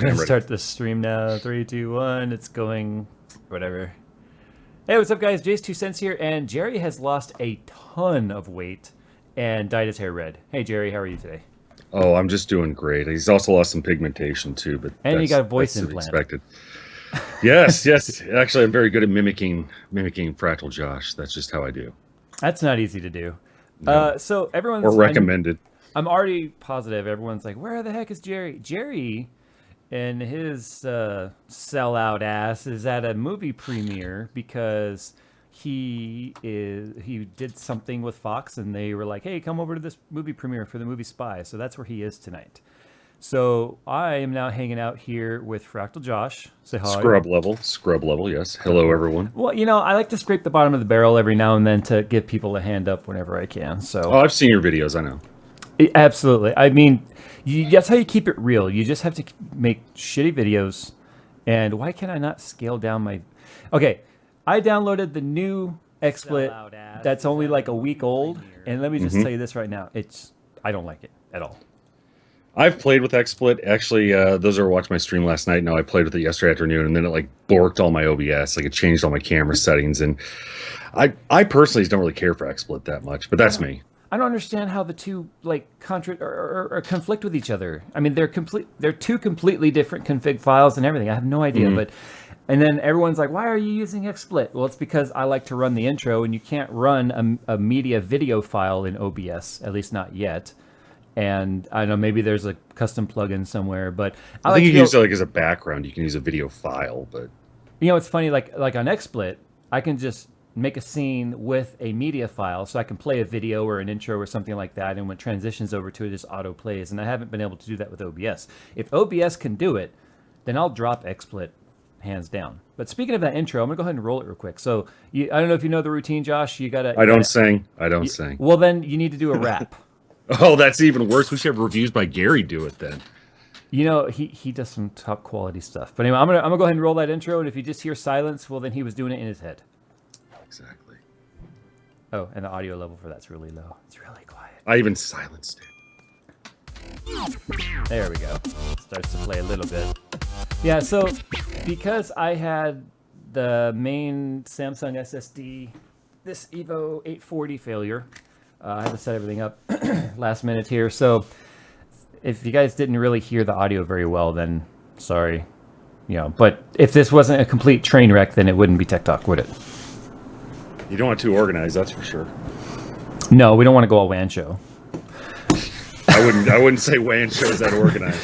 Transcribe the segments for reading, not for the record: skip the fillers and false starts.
We're going to start the stream now. 3, 2, 1. It's going, whatever. Hey, what's up, guys? JayzTwoCents here, and Jerry has lost a ton of weight and dyed his hair red. Hey, Jerry, how are you today? Oh, I'm just doing great. He's also lost some pigmentation too, but and you got a voice implant. Expected. Yes, yes. Actually, I'm very good at mimicking Fractal Josh. That's just how I do. That's not easy to do. No. So everyone's or recommended. I'm already positive. Everyone's like, "Where the heck is Jerry?" Jerry and his sellout ass is at a movie premiere because he did something with Fox, and they were like, "Hey, come over to this movie premiere for the movie Spy." So that's where he is tonight. So I am now hanging out here with Fractal Josh. Say hi. Scrub level, yes. Hello, everyone. Well, you know, I like to scrape the bottom of the barrel every now and then to give people a hand up whenever I can. So. Oh, I've seen your videos. I know. Absolutely. I mean, that's how you keep it real. You just have to make shitty videos. And why can I not scale down my... Okay, I downloaded the new XSplit that's only like a week old. And let me just tell you this right now. I don't like it at all. I've played with XSplit. Actually, those who watched my stream last night know I played with it yesterday afternoon, and then it like borked all my OBS. Like it changed all my camera settings. And I personally don't really care for XSplit that much, but that's me. I don't understand how the two like or conflict with each other. I mean, they're two completely different config files and everything. I have no idea, but and then everyone's like, "Why are you using XSplit?" Well, it's because I like to run the intro, and you can't run a media video file in OBS, at least not yet. And I know maybe there's a custom plugin somewhere, but I think you can use it like as a background. You can use a video file, but you know, it's funny. Like on XSplit, I can just make a scene with a media file, so I can play a video or an intro or something like that, and when it transitions over to it, it just auto plays. And I haven't been able to do that with OBS. If OBS can do it, then I'll drop XSplit hands down. But speaking of that intro, I'm gonna go ahead and roll it real quick. So I don't know if you know the routine, Josh. I don't sing. Well, then you need to do a rap. Oh, that's even worse. We should have reviews by Gary do it then. You know, he does some top quality stuff. But anyway, I'm gonna go ahead and roll that intro, and if you just hear silence, well, then he was doing it in his head. Exactly. Oh, and the audio level for that's really low. It's really quiet. I even silenced it. There we go. Starts to play a little bit. Yeah, so because I had the main Samsung SSD, this Evo 840 failure, I had to set everything up last minute here. So if you guys didn't really hear the audio very well, then sorry. You know, but if this wasn't a complete train wreck, then it wouldn't be Tech Talk, would it? You don't want to organize, that's for sure. No, we don't want to go all WAN show. I wouldn't say WAN show is that organized.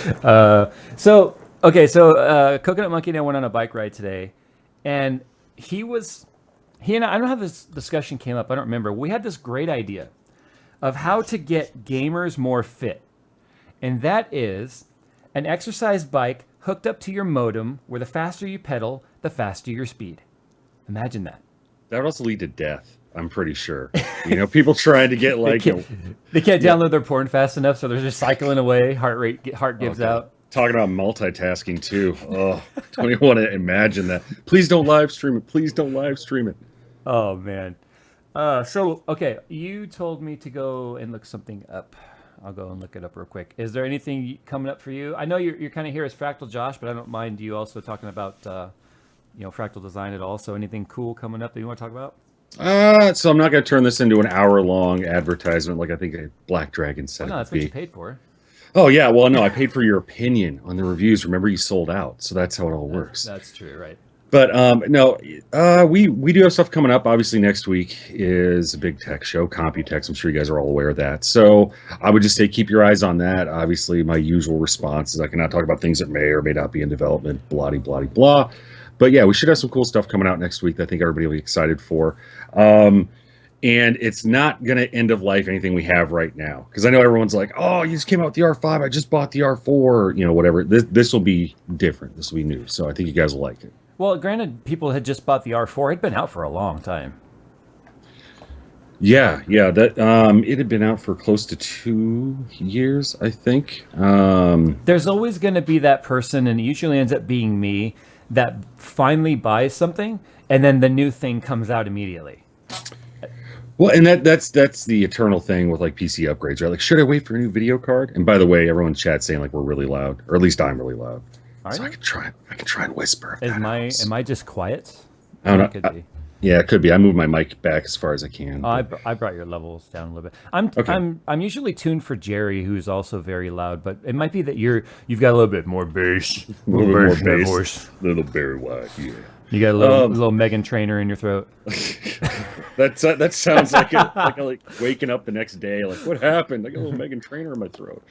So Coconut Monkey and I went on a bike ride today, and he and I don't know how this discussion came up. I don't remember. We had this great idea of how to get gamers more fit, and that is an exercise bike hooked up to your modem, where the faster you pedal, the faster your speed. Imagine that. That would also lead to death, I'm pretty sure. You know, people trying to get like... they can't download their porn fast enough, so they're just cycling away, heart gives out. Talking about multitasking, too. Oh, don't even want to imagine that. Please don't live stream it. Please don't live stream it. Oh, man. Okay, you told me to go and look something up. I'll go and look it up real quick. Is there anything coming up for you? I know you're kind of here as Fractal Josh, but I don't mind you also talking about... fractal design at all. So anything cool coming up that you want to talk about? So I'm not going to turn this into an hour-long advertisement like I think a Black Dragon said. Oh, no, that's what you paid for. Oh, yeah. Well, no, I paid for your opinion on the reviews. Remember, you sold out. So that's how it all works. That's true, right? But no, we do have stuff coming up. Obviously, next week is a big tech show, Computex. I'm sure you guys are all aware of that. So I would just say keep your eyes on that. Obviously, my usual response is I cannot talk about things that may or may not be in development, blah, blah, blah. But yeah, we should have some cool stuff coming out next week that I think everybody will be excited for. And it's not going to end of life anything we have right now. Because I know everyone's like, oh, you just came out with the R5. I just bought the R4. You know, whatever. This will be different. This will be new. So I think you guys will like it. Well, granted, people had just bought the R4. It'd been out for a long time. Yeah. That it had been out for close to 2 years, I think. There's always going to be that person, and it usually ends up being me, that finally buys something, and then the new thing comes out immediately. Well, and that's the eternal thing with like PC upgrades, right? Like, should I wait for a new video card? And by the way, everyone in chat saying like we're really loud, or at least I'm really loud. Are so you? I can try and whisper if Is that my helps. am I just quiet? I don't It know. could be. Yeah, it could be. I moved my mic back as far as I can, Oh, but I brought your levels down a little bit. I'm okay. I'm I'm usually tuned for Jerry, who's also very loud, but it might be that you've got a little bit more bass, A a little little bit more bass in that bass. voice. Little Barry White, yeah. You got a Um, little Megan Trainer in your throat. that sounds like waking up the next day. Like, what happened? I got a little Megan Trainer in my throat.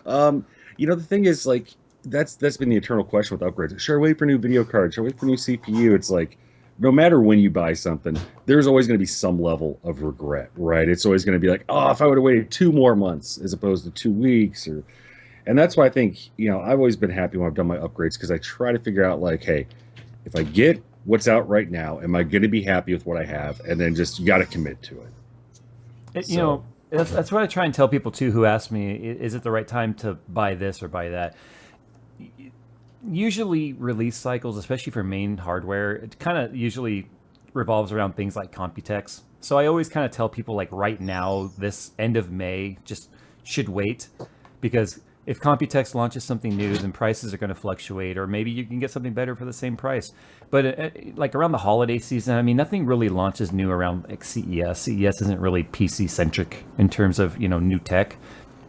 Um, the thing is, like, that's been the eternal question with upgrades. Should I wait for new video cards? Should I wait for new CPU? It's like, no matter when you buy something, there's always going to be some level of regret, right? It's always going to be like, oh, if I would have waited 2 more months as opposed to 2 weeks, and that's why I think, I've always been happy when I've done my upgrades because I try to figure out like, hey, if I get what's out right now, am I going to be happy with what I have? And then just you got to commit to it. It, you So know, that's what I try and tell people too who ask me, is it the right time to buy this or buy that? Usually, release cycles, especially for main hardware, it kind of usually revolves around things like Computex. So I always kind of tell people like right now, this end of May, just should wait because if Computex launches something new, then prices are going to fluctuate, or maybe you can get something better for the same price. But like around the holiday season, I mean, nothing really launches new around like CES. CES isn't really PC centric in terms of new tech.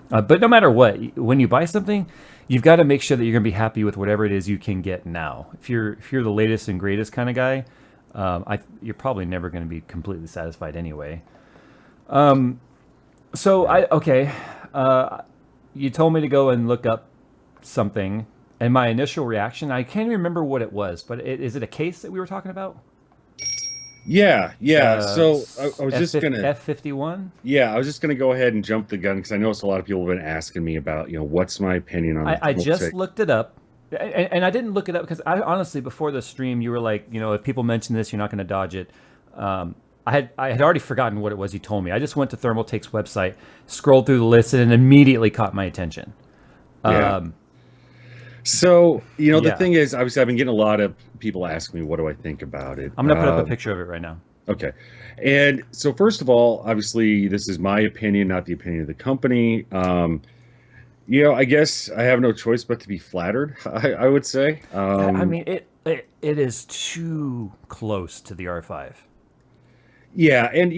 But no matter what, when you buy something, you've got to make sure that you're going to be happy with whatever it is you can get now. If you're the latest and greatest kind of guy, you're probably never going to be completely satisfied anyway. So yeah. you told me to go and look up something, and my initial reaction, I can't even remember what it was, but is it a case that we were talking about? Yeah, yeah. The So I was just gonna, F51. yeah, I was just gonna go ahead and jump the gun because I noticed a lot of people have been asking me about, what's my opinion on the I thermal just tick. looked it up, and I didn't look it up because I honestly before the stream you were like, if people mention this, you're not going to dodge it. I had already forgotten what it was you told me. I just went to Thermaltake's website, scrolled through the list, and it immediately caught my attention. Yeah. Um, So, the yeah, thing is, obviously, I've been getting a lot of people asking me, what do I think about it? I'm gonna put up a picture of it right now. Okay. And so, first of all, obviously, this is my opinion, not the opinion of the company. I guess I have no choice but to be flattered, I would say. I mean, it is too close to the R5. Yeah, and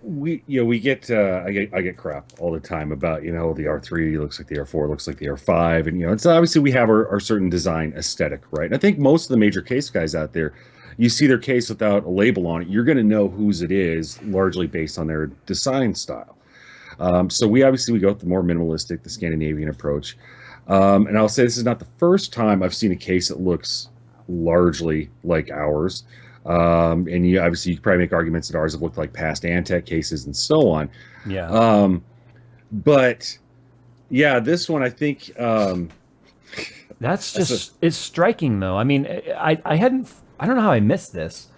we get I get crap all the time about the R3 looks like the R4 looks like the R5, and it's obviously we have our certain design aesthetic, right? And I think most of the major case guys out there, you see their case without a label on it, you're going to know whose it is largely based on their design style. So we go with the more minimalistic, the Scandinavian approach, and I'll say this is not the first time I've seen a case that looks largely like ours. And you can probably make arguments that ours have looked like past Antec cases and so on. Yeah, Um, but yeah, this one I think that's that's a just it's striking though. I mean, I don't know how I missed this.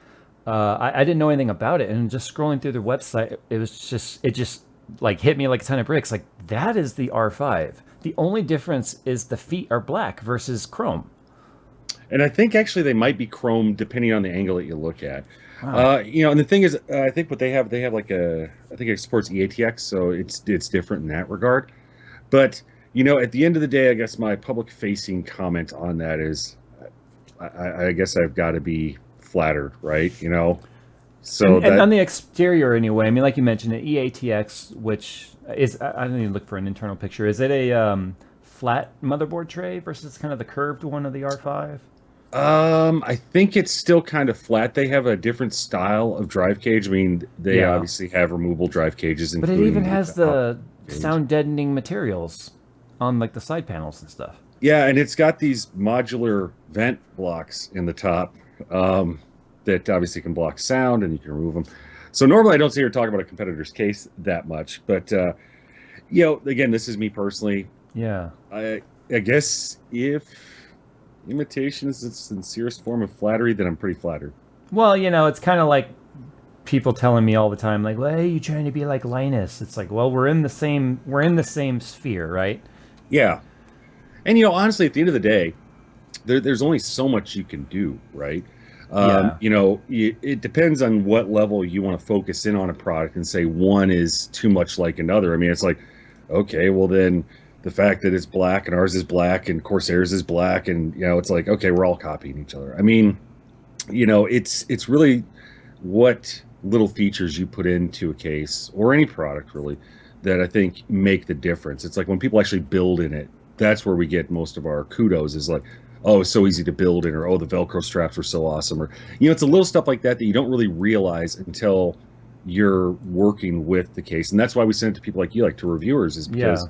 I didn't know anything about it, and just scrolling through their website, it just like hit me like a ton of bricks. Like that is the R5. The only difference is the feet are black versus chrome. and I think actually they might be chrome depending on the angle that you look at. Wow. And the thing is, I think what they have like I think it supports EATX, so it's different in that regard. But at the end of the day, I guess my public facing comment on that is, I guess I've got to be flattered, right? So And that on the exterior anyway, I mean, like you mentioned, the EATX, which is I don't even look for an internal picture. Is it a flat motherboard tray versus kind of the curved one of the R5? I think it's still kind of flat. They have a different style of drive cage. I mean, they Yeah, obviously have removable drive cages, but it even including has the the cage. sound deadening materials on like the side panels and stuff. Yeah, and it's got these modular vent blocks in the top that obviously can block sound, and you can remove them. So normally I don't sit here talking about a competitor's case that much, but again, this is me personally. Yeah. I guess if imitation is the sincerest form of flattery, then I'm pretty flattered. Well, it's kind of like people telling me all the time, like, "Well, hey, you trying to be like Linus?" It's like, well, we're in the same sphere, right? Yeah, and honestly, at the end of the day, there's only so much you can do, right? Yeah. It depends on what level you want to focus in on a product and say one is too much like another. I mean, it's like, okay, well then, the fact that it's black and ours is black and Corsair's is black, and it's like, okay, we're all copying each other. I mean, it's really what little features you put into a case or any product really that I think make the difference. It's like when people actually build in it, that's where we get most of our kudos, is like, oh, it's so easy to build in, or oh, the Velcro straps were so awesome, or it's a little stuff like that that you don't really realize until you're working with the case. And that's why we send it to people like you, like to reviewers, is because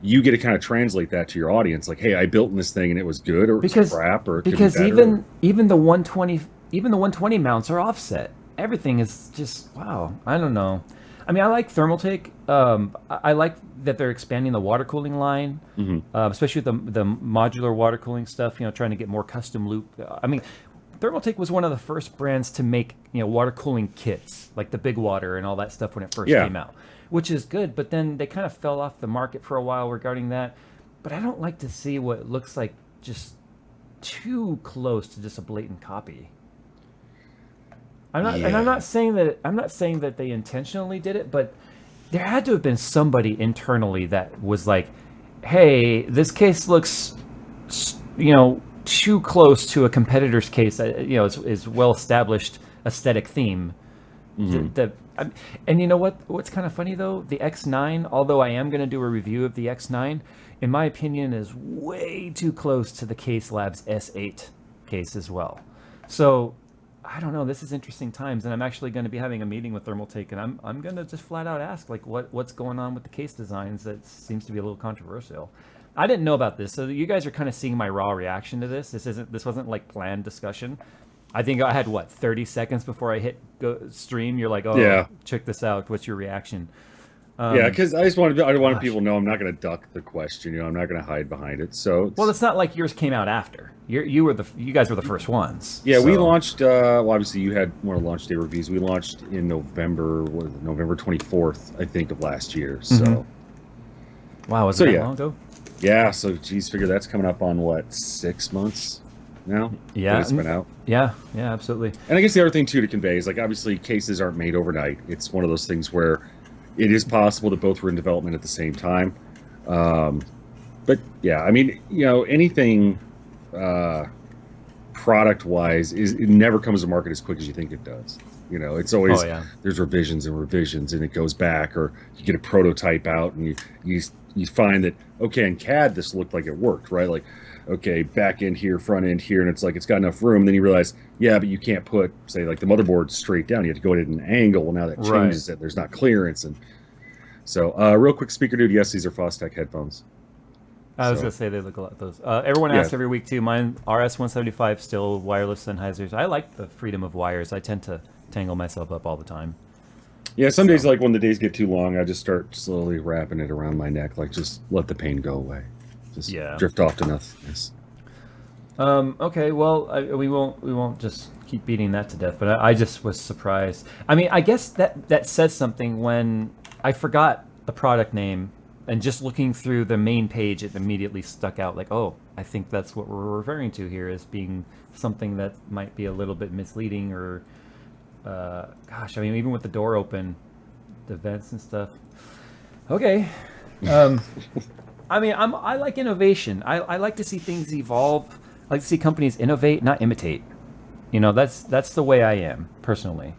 you get to kind of translate that to your audience. Like, hey, I built in this thing and it was good, or it was crap, or it could be better. Even the 120 mounts are offset. Everything is just, wow. I don't know. I mean, I like Thermaltake. I like that they're expanding the water cooling line, especially with the modular water cooling stuff. Trying to get more custom loop. I mean, Thermaltake was one of the first brands to make water cooling kits, like the Big Water and all that stuff when it first came out, which is good. But then they kind of fell off the market for a while regarding that. But I don't like to see what looks like just too close to just a blatant copy. And I'm not saying that they intentionally did it, but there had to have been somebody internally that was like, "Hey, this case looks, too close to a competitor's case that is well established aesthetic theme." And you know what's kind of funny though, the X9, although I am going to do a review of the X9, in my opinion, is way too close to the Case Labs S8 case as well. So I don't know. This is interesting times, and I'm actually going to be having a meeting with Thermaltake, and I'm going to just flat out ask, like, what's going on with the case designs that seems to be a little controversial. I didn't know about this, so you guys are kind of seeing my raw reaction to this. This wasn't like planned discussion. I think I had 30 seconds before I hit stream. You're like, oh, check this out. What's your reaction? Because I wanted people to know I'm not going to duck the question. I'm not going to hide behind it. So well, it's not like yours came out after. You guys were the first ones. Yeah, so. We launched. Well, obviously you had more launch day reviews. We launched in November 24th, I think, of last year. So wow, was it that long ago? Yeah. So geez, figure that's coming up on what, 6 months now? Yeah, it's been out. Yeah, absolutely. And I guess the other thing too to convey is, like, obviously cases aren't made overnight. It's one of those things where it is possible that both were in development at the same time. But yeah, I mean, anything product-wise it never comes to market as quick as you think it does. It's always there's revisions and revisions, and it goes back, or you get a prototype out and you find that, okay, in CAD this looked like it worked, right? Like, okay, back end here, front end here, and it's like it's got enough room. And then you realize, yeah, but you can't put, say, like the motherboard straight down. You have to go at an angle. Well, now that changes it. There's not clearance. And so, real quick, speaker dude, yes, these are Fostech headphones. I was going to say they look a lot those. Everyone asks every week too. Mine RS-175 still wireless Sennheisers. I like the freedom of wires. I tend to tangle myself up all the time. Yeah, some days, like when the days get too long, I just start slowly wrapping it around my neck, like just let the pain go away. Just drift off to nothingness. Okay, well, we won't just keep beating that to death, but I just was surprised. I mean, I guess that says something when I forgot the product name, and just looking through the main page, it immediately stuck out like, oh, I think that's what we're referring to here as being something that might be a little bit misleading, or gosh, I mean, even with the door open, the vents and stuff. Okay. I mean, I like innovation. I like to see things evolve. I like to see companies innovate, not imitate. That's the way I am personally.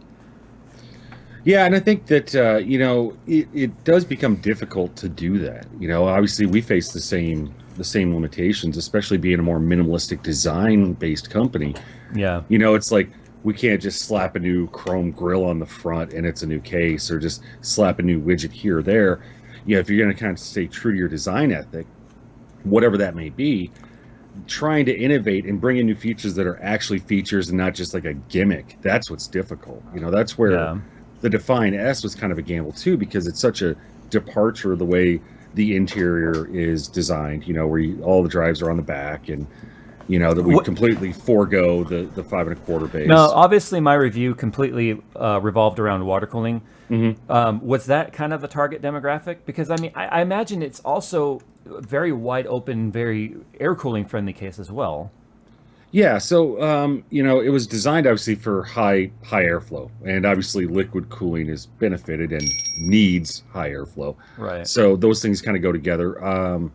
Yeah, and I think that it does become difficult to do that. Obviously we face the same limitations, especially being a more minimalistic design-based company. Yeah. It's like we can't just slap a new chrome grill on the front and it's a new case, or just slap a new widget here or there. If you're going to kind of stay true to your design ethic, whatever that may be, trying to innovate and bring in new features that are actually features and not just like a gimmick, that's what's difficult. That's where the Define S was kind of a gamble too, because it's such a departure of the way the interior is designed, where all the drives are on the back, and that we completely forego the 5 1/4 base. No, obviously my review completely revolved around water cooling. Was that kind of the target demographic? Because I mean, I imagine it's also very wide open, very air cooling friendly case as well. Yeah, so it was designed obviously for high airflow, and obviously liquid cooling is benefited and needs high airflow. Right. So those things kind of go together.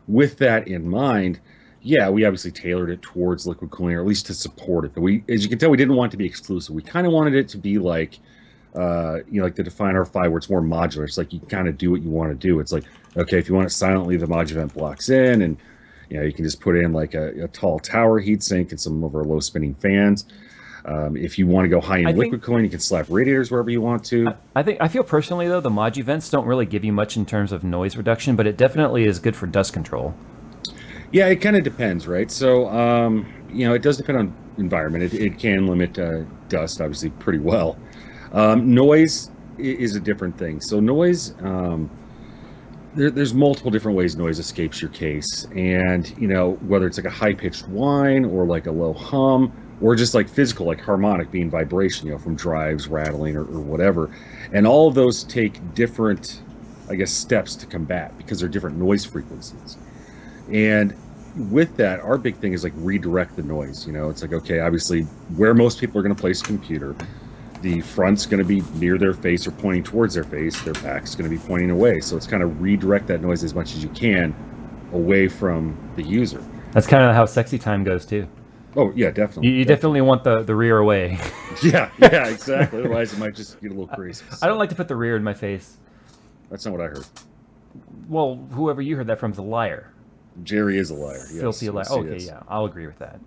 with that in mind, yeah, we obviously tailored it towards liquid cooling, or at least to support it. But we, as you can tell, we didn't want it to be exclusive. We kind of wanted it to be like, like the Define R5, where it's more modular. It's like you can kind of do what you want to do. It's like, okay, if you want it silently, the mod vent blocks in, and you can just put in like a tall tower heatsink and some of our low spinning fans. If you want to go high end liquid cooling, you can slap radiators wherever you want to. I feel personally though the Modu vents don't really give you much in terms of noise reduction, but it definitely is good for dust control. Yeah, it kind of depends, right? So it does depend on environment. It can limit dust obviously pretty well. Noise is a different thing. So noise, there's multiple different ways noise escapes your case, and whether it's like a high pitched whine or like a low hum, or just like physical, like harmonic being vibration, from drives rattling or whatever. And all of those take different, I guess, steps to combat because they're different noise frequencies. And with that, our big thing is like redirect the noise. It's like, okay, obviously where most people are going to place a computer, the front's going to be near their face or pointing towards their face, their back's going to be pointing away. So it's kind of redirect that noise as much as you can away from the user. That's kind of how sexy time goes too. Oh yeah, definitely. You definitely want the rear away. Yeah, exactly. Otherwise, it might just get a little crazy. So. I don't like to put the rear in my face. That's not what I heard. Well, whoever you heard that from is a liar. Jerry is a liar. Yes, Filthy liar. Okay, yeah, I'll agree with that.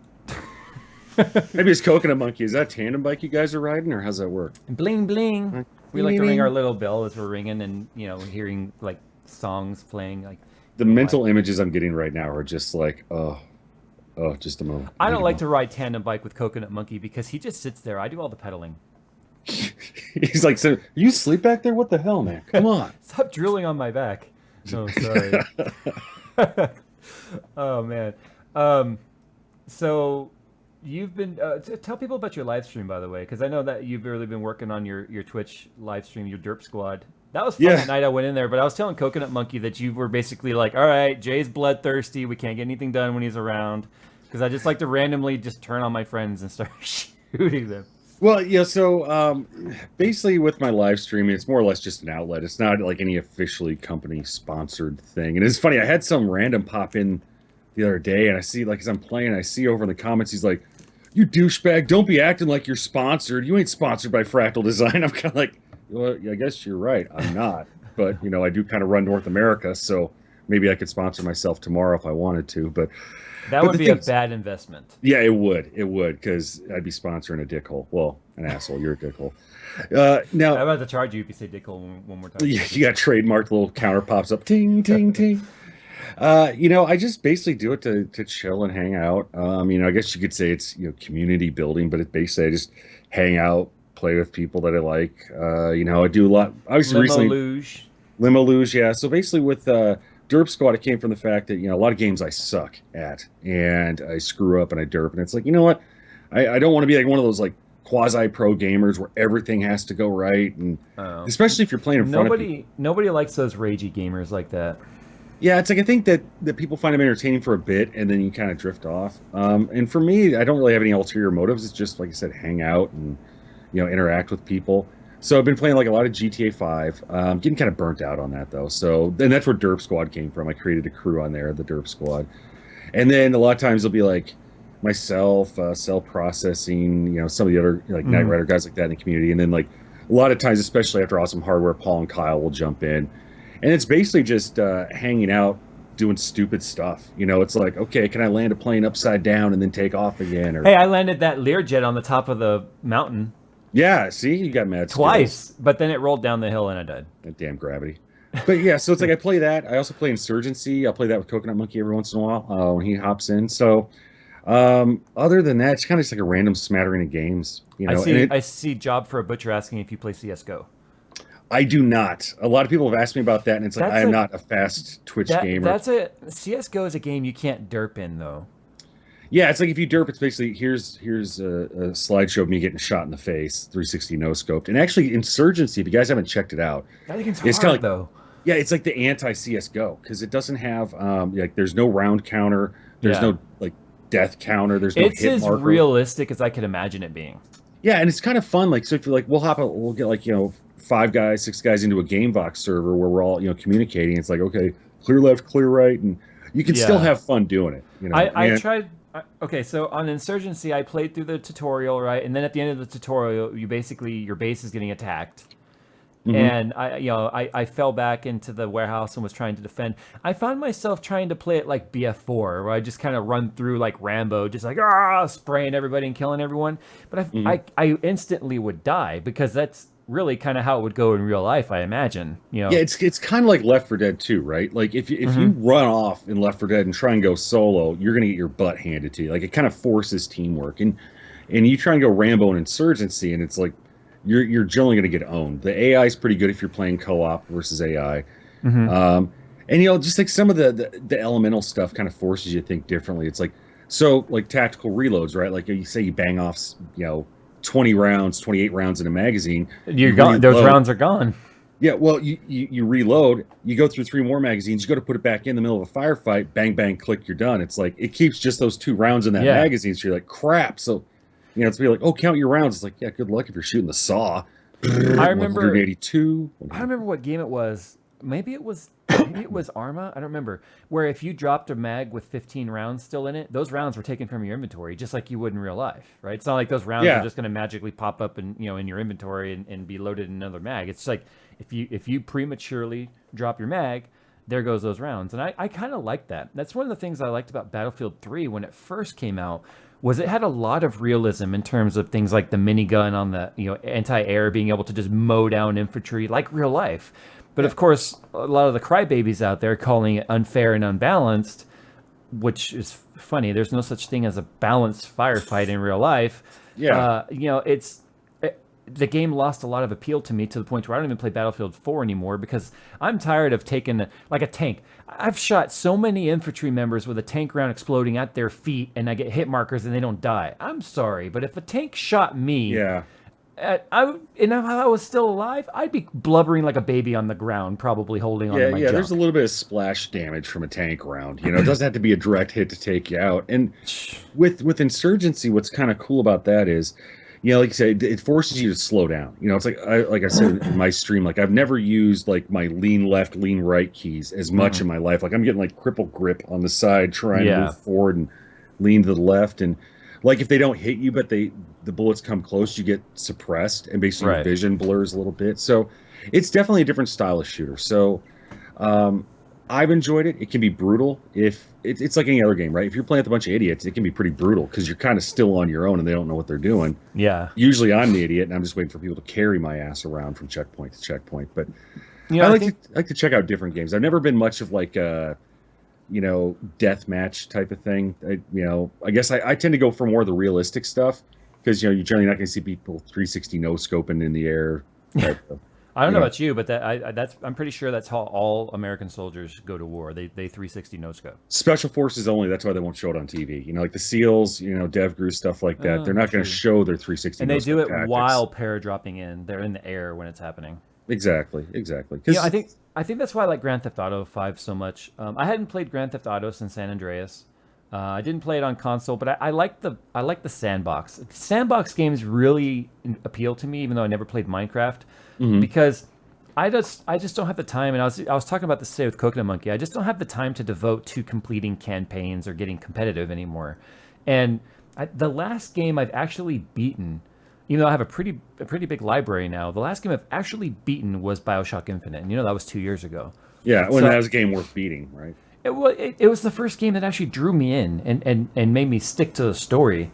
Maybe it's Coconut Monkey. Is that a tandem bike you guys are riding, or how's that work? Bling bling. We like to ring our little bell as we're ringing, and hearing like songs playing. Like the mental images I'm getting right now are just like, just a moment. I don't like to ride tandem bike with Coconut Monkey because he just sits there. I do all the pedaling. He's like, so you sleep back there? What the hell, man? Come on. Stop drooling on my back. Oh, sorry. Oh, man. So you've been tell people about your live stream, by the way, because I know that you've really been working on your Twitch live stream, your Derp Squad. That was fun that night I went in there, but I was telling Coconut Monkey that you were basically like, all right, Jay's bloodthirsty. We can't get anything done when he's around, because I just like to randomly just turn on my friends and start shooting them. Well, yeah, so basically with my live streaming, it's more or less just an outlet. It's not like any officially company-sponsored thing. And it's funny, I had some random pop in the other day, and I see, like, as I'm playing, I see over in the comments, he's like, you douchebag, don't be acting like you're sponsored. You ain't sponsored by Fractal Design. I'm kind of like, well, I guess you're right. I'm not. But, I do kind of run North America, so maybe I could sponsor myself tomorrow if I wanted to. But that would be a bad investment. Yeah, it would, because I'd be sponsoring a dickhole. Well, an asshole. You're a dickhole. Now I'm about to charge you if you say dickhole one more time. You got trademarked. Little counter pops up. Ting, ting, ting. I just basically do it to chill and hang out. I guess you could say it's community building, but it's basically I just hang out, play with people that I like. I do a lot. Obviously, Limo Luge, yeah. So basically, with Derp Squad, it came from the fact that a lot of games I suck at, and I screw up and I derp, and it's like, you know what, I don't want to be like one of those like quasi-pro gamers where everything has to go right, and especially if you're playing in front of people. Nobody likes those ragey gamers like that. Yeah, it's like I think that people find them entertaining for a bit, and then you kind of drift off. And for me, I don't really have any ulterior motives. It's just, like I said, hang out and interact with people. So I've been playing like a lot of GTA 5. Getting kind of burnt out on that though. So then that's where Derp Squad came from. I created a crew on there, the Derp Squad. And then a lot of times it'll be like myself, cell processing, some of the other like Knight Rider guys like that in the community. And then like a lot of times, especially after Awesome Hardware, Paul and Kyle will jump in. And it's basically just hanging out, doing stupid stuff. It's like, okay, can I land a plane upside down and then take off again? Or, hey, I landed that Learjet on the top of the mountain. Yeah, see, you got mad twice, skills. But then it rolled down the hill and I died. That damn gravity. But yeah, so it's like I play that. I also play Insurgency. I'll play that with Coconut Monkey every once in a while when he hops in. So other than that, it's kind of just like a random smattering of games. I see Job for a Butcher asking if you play CSGO. I do not. A lot of people have asked me about that, and it's like I am not a fast Twitch gamer. CSGO is a game you can't derp in though. Yeah, it's like if you derp, it's basically here's a slideshow of me getting shot in the face, 360 no scoped. And actually, Insurgency, if you guys haven't checked it out, I think it's kind of like, though. Yeah, it's like the anti CS:GO because it doesn't have like there's no round counter, there's no like death counter, there's no hit marker. It's as realistic as I could imagine it being. Yeah, and it's kind of fun. Like, so if you're like, we'll get like 5 guys, 6 guys into a GameVox server where we're all communicating. It's like, okay, clear left, clear right, and you can still Yeah. have fun doing it, you know. I tried. Okay, so on Insurgency, I played through the tutorial, right? And then at the end of the tutorial, you basically, your base is getting attacked. Mhm. And I fell back into the warehouse and was trying to defend. I found myself trying to play it like BF4, where I just kind of run through like Rambo, just like spraying everybody and killing everyone. But Mhm. I instantly would die because that's really kind of how it would go in real life, I imagine. Yeah, it's kind of like Left 4 Dead 2, right? Like if you Hmm. run off in Left 4 Dead and try and go solo, you're gonna get your butt handed to you. Like it kind of forces teamwork, and you try and go Rambo and Insurgency, and it's like you're generally gonna get owned. The AI is pretty good if you're playing co-op versus AI. Hmm. Um, and just like some of the elemental stuff kind of forces you to think differently. It's like so like tactical reloads, right? Like you say you bang off, 20 rounds, 28 rounds in a magazine, You're you gone. Those reload. rounds are gone. Yeah, well, you reload, you go through three more magazines, you go to put it back in the middle of a firefight, bang, bang, click, you're done. It's like it keeps just those two rounds in that Yeah. magazine. So you're like, crap. So, it's be like, oh, count your rounds. It's like, yeah, good luck if you're shooting the saw. I remember 182. I don't remember what game it was. Maybe it was Arma. I don't remember. Where if you dropped a mag with 15 rounds still in it, those rounds were taken from your inventory, just like you would in real life, right? It's not like those rounds are Yeah, just going to magically pop up in your inventory and be loaded in another mag. It's like if you prematurely drop your mag, there goes those rounds. And I kind of like that. That's one of the things I liked about Battlefield 3 when it first came out was it had a lot of realism in terms of things like the minigun on the anti-air being able to just mow down infantry like real life. But yeah, of course, a lot of the crybabies out there calling it unfair and unbalanced, which is funny. There's no such thing as a balanced firefight in real life. yeah. The game lost a lot of appeal to me to the point where I don't even play Battlefield 4 anymore because I'm tired of taking like a tank. I've shot so many infantry members with a tank round exploding at their feet and I get hit markers and they don't die. I'm sorry, but if a tank shot me Yeah. and if I was still alive, I'd be blubbering like a baby on the ground, probably holding onto Yeah, my yeah, there's a junk. little bit of splash damage from a tank round. It doesn't have to be a direct hit to take you out. And with Insurgency, what's kind of cool about that is, like you said, it forces you to slow down. It's like I said in my stream, like I've never used like my lean left, lean right keys as much Mm, in my life. Like I'm getting like cripple grip on the side, trying to move yeah, forward and lean to the left. And like if they don't hit you, but the bullets come close, you get suppressed, and basically your right. vision blurs a little bit. So it's definitely a different style of shooter. So um, I've enjoyed it. It can be brutal if it's like any other game, right? If you're playing with a bunch of idiots, it can be pretty brutal because you're kind of still on your own and they don't know what they're doing. Yeah. Usually I'm the idiot and I'm just waiting for people to carry my ass around from checkpoint to checkpoint. But I I like to think like to check out different games. I've never been much of like a death match type of thing. I guess I tend to go for more of the realistic stuff because you're generally not going to see people 360 no scoping in the air type of, I don't you know know about you, but that's I'm pretty sure that's how all American soldiers go to war. They 360 no scope. special forces only. That's why they won't show it on TV. Like the SEALs, DevGru stuff like that. They're not going to True. show their 360 And no they do scope it tactics. while paratrooping in. They're in the air when it's happening. Exactly, exactly. I Because think that's why I like Grand Theft Auto 5 so much. I hadn't played Grand Theft Auto since San Andreas. I didn't play it on console, but I like the sandbox. Sandbox games really appeal to me, even though I never played Minecraft, because I just don't have the time. And I was talking about this today with Coconut Monkey. I just don't have the time to devote to completing campaigns or getting competitive anymore. And the last game I've actually beaten, even though I have a pretty big library now, the last game I've actually beaten was BioShock Infinite, and that was 2 years ago. yeah, when that So was a game worth beating, right? it was the first game that actually drew me in and made me stick to the story.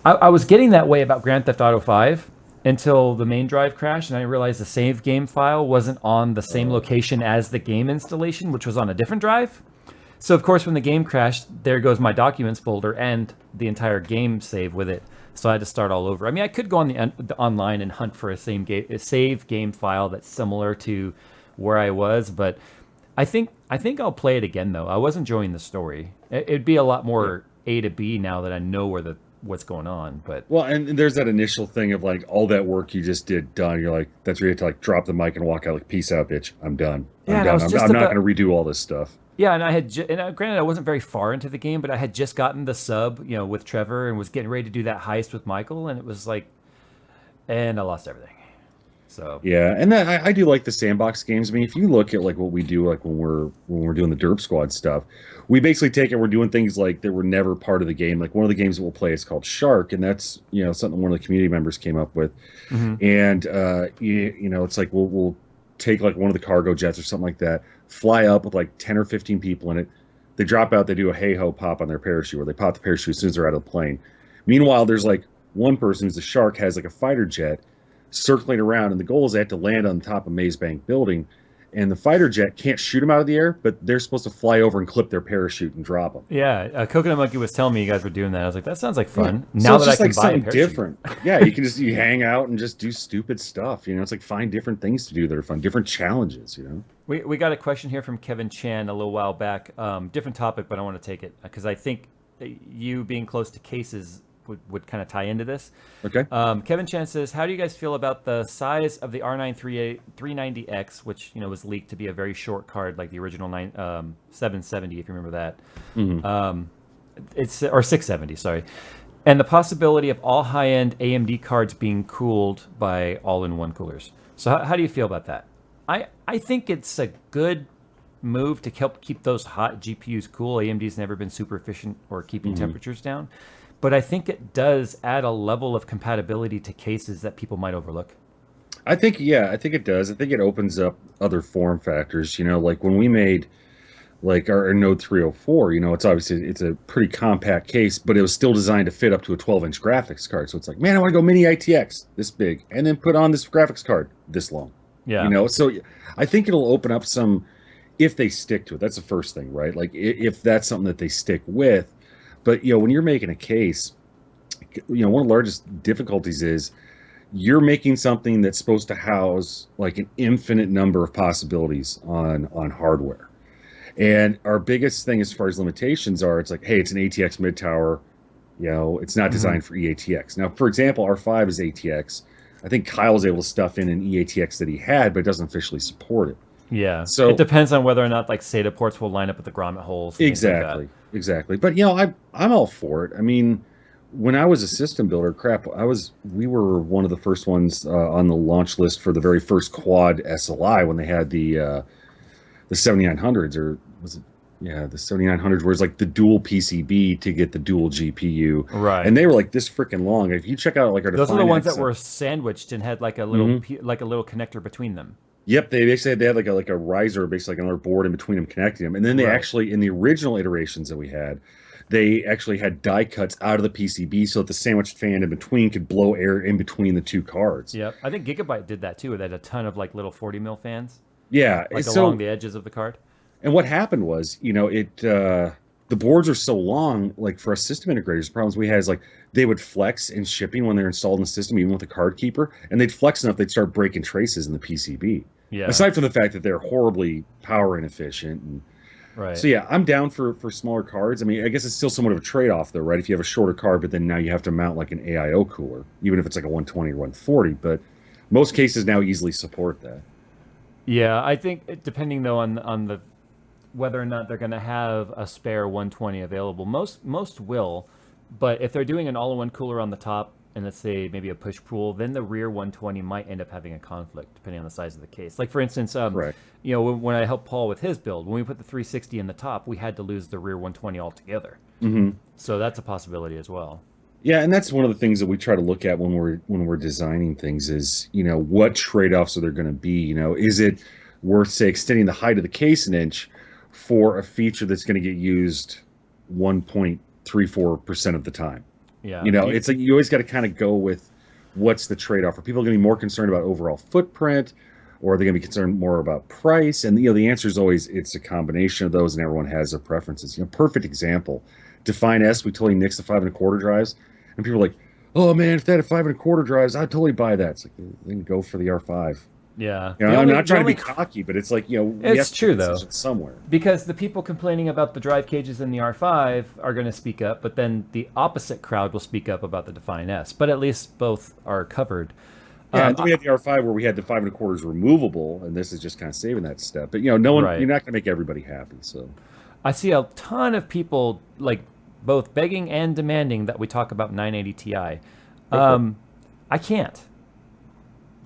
I was getting that way about Grand Theft Auto 5 until the main drive crashed, and I realized the save game file wasn't on the same Oh, location as the game installation, which was on a different drive. So of course, when the game crashed, there goes my documents folder and the entire game save with it. So I had to start all over. I mean, I could go on the online and hunt for a save game file that's similar to where I was, but I think I'll play it again though. I was enjoying the story. It'd be a lot yeah. more A to B now that I know what's going on. But Well, and there's that initial thing of like all that work you just did done. You're like, that's where you have to like drop the mic and walk out like, peace out, bitch. I'm done. I'm yeah, and I done. was I'm, just I'm not about going to redo all this stuff. yeah, and I had granted I wasn't very far into the game, but I had just gotten the sub, with Trevor and was getting ready to do that heist with Michael, and it was like, and I lost everything. So Yeah, and then I do like the sandbox games. I mean, if you look at like what we do, like when we're doing the Derp Squad stuff, we basically take it. We're doing things like that were never part of the game. Like one of the games that we'll play is called Shark, and that's something one of the community members came up with. mhm. And it's like we'll take like one of the cargo jets or something like that, fly up with like 10 or 15 people in it. They drop out, they do a hey ho pop on their parachute, or they pop the parachute as soon as they're out of the plane. Meanwhile, there's like one person who's a shark has like a fighter jet circling around, and the goal is they have to land on the top of Maze Bank building, and the fighter jet can't shoot them out of the air, but they're supposed to fly over and clip their parachute and drop them. Yeah, Coconut Monkey was telling me you guys were doing that. I was like, that sounds like Yeah. fun. So Now it's that I just can like buy a something parachute. different. Yeah, you hang out and just do stupid stuff. It's like find different things to do that are fun, different challenges. We got a question here from Kevin Chan a little while back. Different topic, but I want to take it because I think you being close to cases would kind of tie into this. Okay. Kevin Chan says, how do you guys feel about the size of the R9 390X, which was leaked to be a very short card like the original 770, if you remember that. It's or 670, sorry. And the possibility of all high-end AMD cards being cooled by all-in-one coolers. So how do you feel about that? I think it's a good move to help keep those hot GPUs cool. AMD's never been super efficient or keeping temperatures down. But I think it does add a level of compatibility to cases that people might overlook. I think it does. I think it opens up other form factors. Like when we made like our Node 304, it's a pretty compact case, but it was still designed to fit up to a 12-inch graphics card. So it's like, man, I want to go mini ITX this big, and then put on this graphics card this long. Yeah. So I think it'll open up some if they stick to it. That's the first thing, right? Like if that's something that they stick with. But when you're making a case, one of the largest difficulties is you're making something that's supposed to house like an infinite number of possibilities on hardware. And our biggest thing as far as limitations are, it's like, hey, it's an ATX mid tower, it's not designed for eATX. Now, for example, R5 is ATX. I think Kyle was able to stuff in an eATX that he had, but it doesn't officially support it. Yeah. So it depends on whether or not like SATA ports will line up with the grommet holes. Exactly. But I'm all for it. I mean, when I was a system builder, we were one of the first ones on the launch list for the very first quad SLI when they had the 7900s, or was it? Yeah, the 7900s, where it's like the dual PCB to get the dual GPU. Right. And they were like this freaking long. If you check out like our those are the Define ones X, that were sandwiched and had like a little like a little connector between them. Yep, they had like a riser, basically like another board in between them connecting them. And then they actually, in the original iterations that we had, they actually had die cuts out of the PCB so that the sandwiched fan in between could blow air in between the two cards. Yep. I think Gigabyte did that too. They had a ton of like little 40 mil fans. Yeah, like along the edges of the card. And what happened was, the boards are so long, like for us system integrators, the problems we had is like they would flex in shipping when they're installed in the system, even with a card keeper, and they'd flex enough they'd start breaking traces in the PCB. Yeah. Aside from the fact that they're horribly power inefficient. And right. So yeah, I'm down for smaller cards. I mean, I guess it's still somewhat of a trade-off though, right? If you have a shorter card, but then now you have to mount like an AIO cooler, even if it's like a 120 or 140, but most cases now easily support that. Yeah, I think depending though on the whether or not they're going to have a spare 120 available. Most will, but if they're doing an all-in-one cooler on the top and let's say maybe a push-pull, then the rear 120 might end up having a conflict depending on the size of the case. Like for instance, when I helped Paul with his build, when we put the 360 in the top, we had to lose the rear 120 altogether. So that's a possibility as well. Yeah, and that's one of the things that we try to look at when we're designing things is, what trade-offs are there going to be? Is it worth, say, extending the height of the case an inch for a feature that's going to get used 1.34% of the time? Yeah. It's like you always got to kind of go with what's the trade-off. Are people going to be more concerned about overall footprint, or are they going to be concerned more about price? And the answer is always it's a combination of those, and everyone has their preferences. Perfect example. Define S, we totally nixed the 5 1/4 drives, and people are like, "Oh man, if they had a 5 1/4 drives, I'd totally buy that." It's like, then go for the R5. Yeah. I'm not trying to be cocky, but it's like, it's true though. Somewhere. Because the people complaining about the drive cages in the R5 are going to speak up, but then the opposite crowd will speak up about the Define S. But at least both are covered. Yeah, and then we had the R5 where we had the 5 1/4 removable, and this is just kind of saving that step. But no one, you're not going to make everybody happy. So I see a ton of people like both begging and demanding that we talk about 980 Ti. I can't.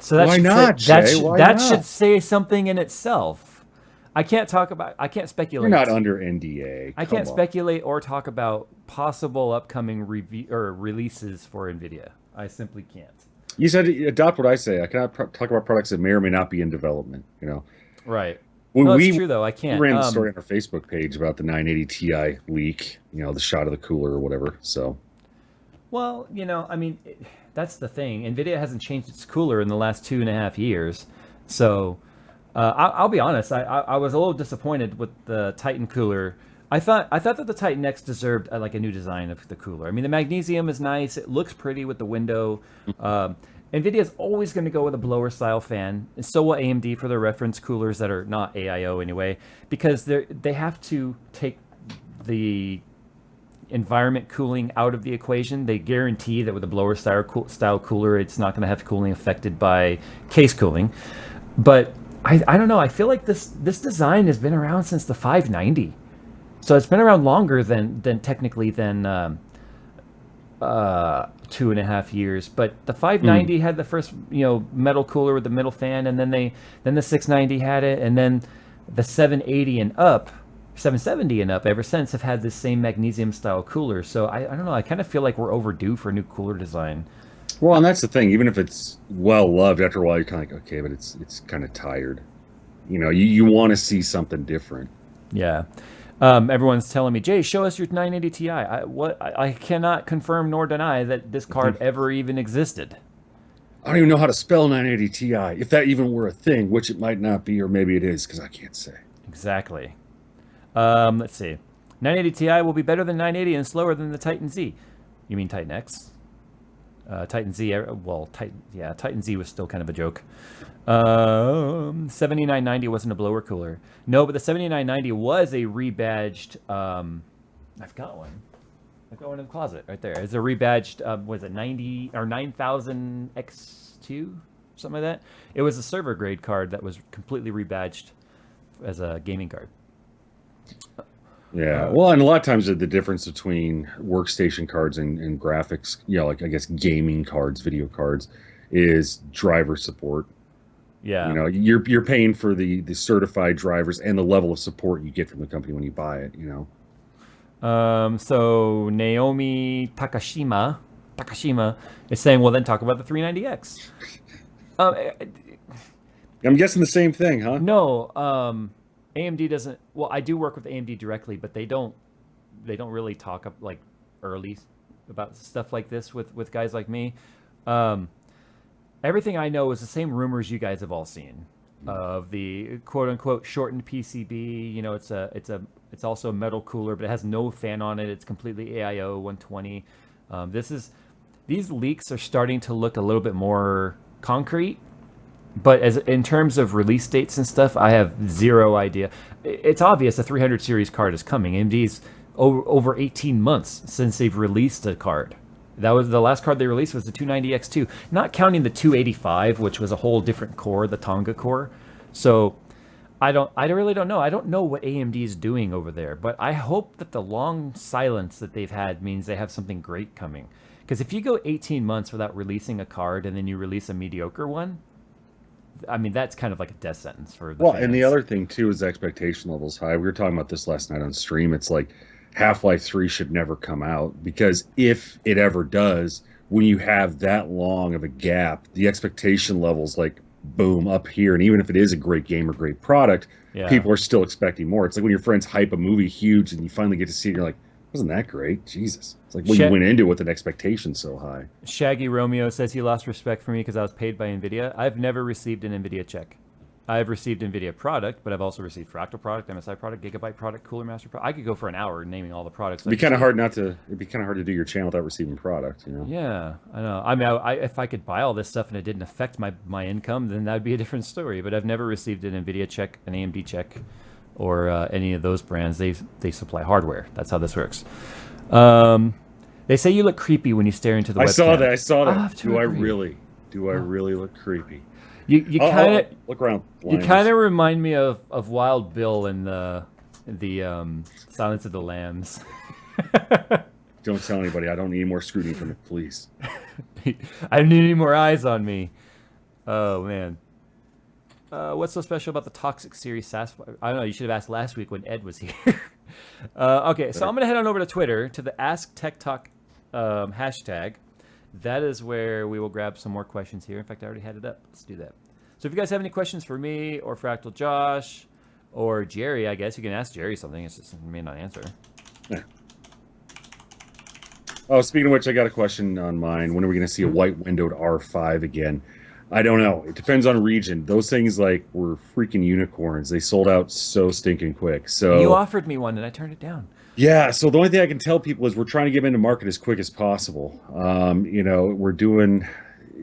So that Why should not, say, Jay? Why that not? should say something in itself. I can't You're speculate. not under NDA. I Come can't on. speculate or talk about possible upcoming review or releases for Nvidia. I simply can't. You said adopt what I say. I cannot talk about products that may or may not be in development. Right. We, No, that's we true though. I we can't. ran the story on our Facebook page about the 980 Ti leak. The shot of the cooler or whatever. So Well, I mean, that's the thing. Nvidia hasn't changed its cooler in the last 2.5 years, so I'll be honest. I was a little disappointed with the Titan cooler. I thought that the Titan X deserved like a new design of the cooler. I mean, the magnesium is nice. It looks pretty with the window. Nvidia is always going to go with a blower style fan, and so will AMD for their reference coolers that are not AIO anyway, because they have to take the environment cooling out of the equation. They guarantee that with a blower style cooler, it's not going to have cooling affected by case cooling. But I don't know. I feel like this design has been around since the 590, so it's been around longer than technically than 2.5 years. But the 590 had the first metal cooler with the middle fan, and then the 690 had it, and then the 780 and up. 770 and up ever since have had this same magnesium style cooler. So I don't know. I kind of feel like we're overdue for a new cooler design. well, and that's the thing. Even if it's well loved, after a while you're kind of like, okay, but it's kind of tired. You want to see something different. Yeah. Everyone's telling me, Jay, show us your 980 Ti. I cannot confirm nor deny that this card ever even existed. I don't even know how to spell 980 Ti, if that even were a thing, which it might not be, or maybe it is, because I can't say. Exactly. Let's see. 980 Ti will be better than 980 and slower than the Titan Z. You mean Titan X? Titan Z, Titan Z was still kind of a joke. 7990 wasn't a blower cooler. No, but the 7990 was a rebadged. I've got one. I've got one in the closet right there. It's a rebadged. Was it 90 or 9000 X2, something like that? It was a server grade card that was completely rebadged as a gaming card. Yeah, well, and a lot of times the difference between workstation cards and graphics, like I guess gaming cards, video cards, is driver support. Yeah. You're paying for the certified drivers and the level of support you get from the company when you buy it. So Naomi Takashima is saying, well, then talk about the 390X. I'm guessing the same thing, huh? No, AMD doesn't. Well, I do work with AMD directly, but they don't really talk up like early about stuff like this with guys like me. Everything I know is the same rumors you guys have all seen of the quote unquote shortened PCB. It's also a metal cooler, but it has no fan on it. It's completely AIO 120. These leaks are starting to look a little bit more concrete. But in terms of release dates and stuff, I have zero idea. It's obvious a 300 series card is coming. AMD's over 18 months since they've released a card. That was the last card they released was the 290X2, not counting the 285, which was a whole different core, the Tonga core. So I really don't know. I don't know what AMD is doing over there, but I hope that the long silence that they've had means they have something great coming. Because if you go 18 months without releasing a card and then you release a mediocre one, I mean, that's kind of like a death sentence for the fans. And the other thing too is expectation levels high. We were talking about this last night on stream. It's like Half-Life 3 should never come out, because if it ever does, when you have that long of a gap, the expectation levels like boom up here. And even if it is a great game or great product, people are still expecting more. It's like when your friends hype a movie huge and you finally get to see it, you're like, wasn't that great? Jesus. It's like, well, you went into it with an expectation so high. Shaggy Romeo says he lost respect for me because I was paid by NVIDIA. I've never received an NVIDIA check. I've received NVIDIA product, but I've also received Fractal product, MSI product, Gigabyte product, Cooler Master product. I could go for an hour naming all the products. It'd be kind of hard to do your channel without receiving product, Yeah, I know. I mean, if I could buy all this stuff and it didn't affect my income, then that'd be a different story. But I've never received an NVIDIA check, an AMD check, or any of those brands. They supply hardware. That's how this works. They say you look creepy when you stare into the webcam. I saw that. Do I really look creepy? You kind of look around. You kind of remind me of Wild Bill in the Silence of the Lambs. Don't tell anybody. I don't need more scrutiny from the police. I don't need any more eyes on me. Oh man. What's so special about the Toxic Series Sasquatch? I don't know. You should have asked last week when Ed was here. Okay, so I'm gonna head on over to Twitter to the Ask Tech Talk hashtag. That is where we will grab some more questions here. In fact, I already had it up. Let's do that. So if you guys have any questions for me or Fractal Josh or Jerry, I guess you can ask Jerry something. It's just he may not answer. Yeah. Oh, speaking of which, I got a question on mine. When are we going to see a white windowed R5 again? I don't know. It depends on region. Those things like were freaking unicorns. They sold out so stinking quick. And you So offered me one, and I turned it down. yeah. So the only thing I can tell people is we're trying to get them into market as quick as possible. We're doing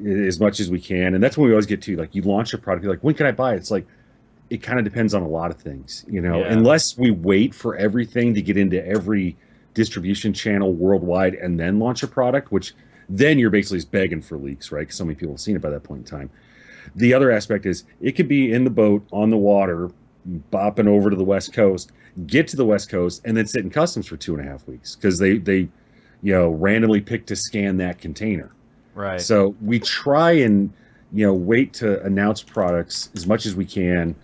as much as we can, and that's when we always get to like you launch a product, you're like, when can I buy it? It's like it kind of depends on a lot of things. Yeah. Unless we wait for everything to get into every distribution channel worldwide and then launch a product, which then you're basically just begging for leaks, right? Because so many people have seen it by that point in time. The other aspect is it could be in the boat on the water, bopping over to the West Coast, get to the West Coast, and then sit in customs for 2.5 weeks because they randomly pick to scan that container. Right. So we try and wait to announce products as much as we can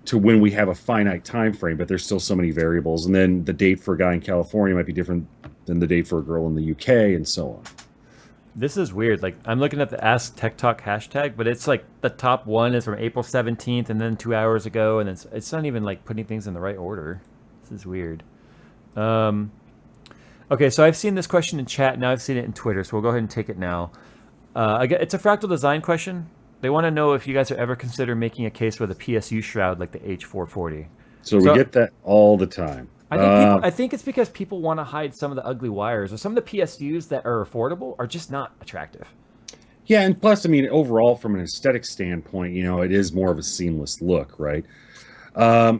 to when we have a finite time frame, but there's still so many variables. And then the date for a guy in California might be different than the date for a girl in the UK, and so on. This is weird. Like I'm looking at the Ask Tech Talk hashtag, but it's like the top one is from April 17th, and then 2 hours ago, and it's not even like putting things in the right order. This is weird. Okay, so I've seen this question in chat. Now I've seen it in Twitter, so we'll go ahead and take it now. It's a fractal design question. They want to know if you guys are ever consider making a case with a PSU shroud like the H440. So we get that all the time. I think it's because people want to hide some of the ugly wires, or some of the PSUs that are affordable are just not attractive. Yeah, and plus, I mean, overall, from an aesthetic standpoint, it is more of a seamless look, right? A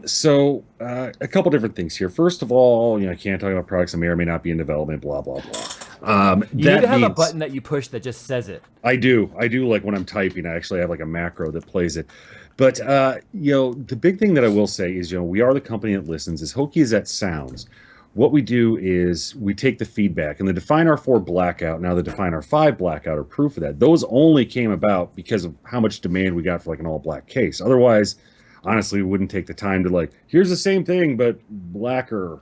couple different things here. First of all, I can't talk about products that may or may not be in development, blah, blah, blah. You need to have a button that you push that just says it. I do. Like when I'm typing, I actually have like a macro that plays it. But, the big thing that I will say is, we are the company that listens. As hokey as that sounds, what we do is we take the feedback, and the Define R4 blackout, now the Define R5 blackout are proof of that. Those only came about because of how much demand we got for like an all black case. Otherwise, honestly, we wouldn't take the time to like, here's the same thing, but blacker,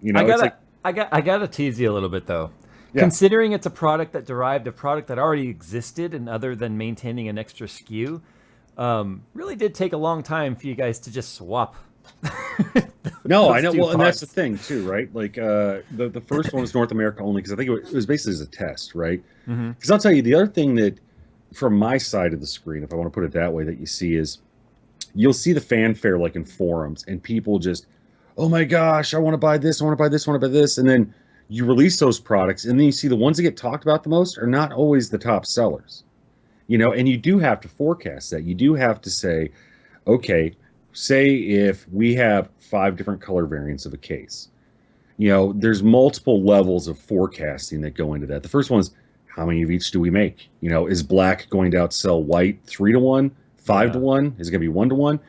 I gotta tease you a little bit though. Yeah. Considering it's a product that derived a product that already existed, and other than maintaining an extra SKU, really did take a long time for you guys to just swap. No, I know. Well, and that's the thing too, right? Like the first one was North America only because I think it was basically as a test, right? Because I'll tell you the other thing that, from my side of the screen, if I want to put it that way, that you see is you'll see the fanfare like in forums, and people just, oh my gosh, I want to buy this, I want to buy this, I want to buy this, and then you release those products, and then you see the ones that get talked about the most are not always the top sellers. And you do have to forecast that. You do have to say, okay, say if we have 5 different color variants of a case, there's multiple levels of forecasting that go into that. The first one is, how many of each do we make? Is black going to outsell white 3-to-1, 5-to-1? Is it going to be 1-to-1?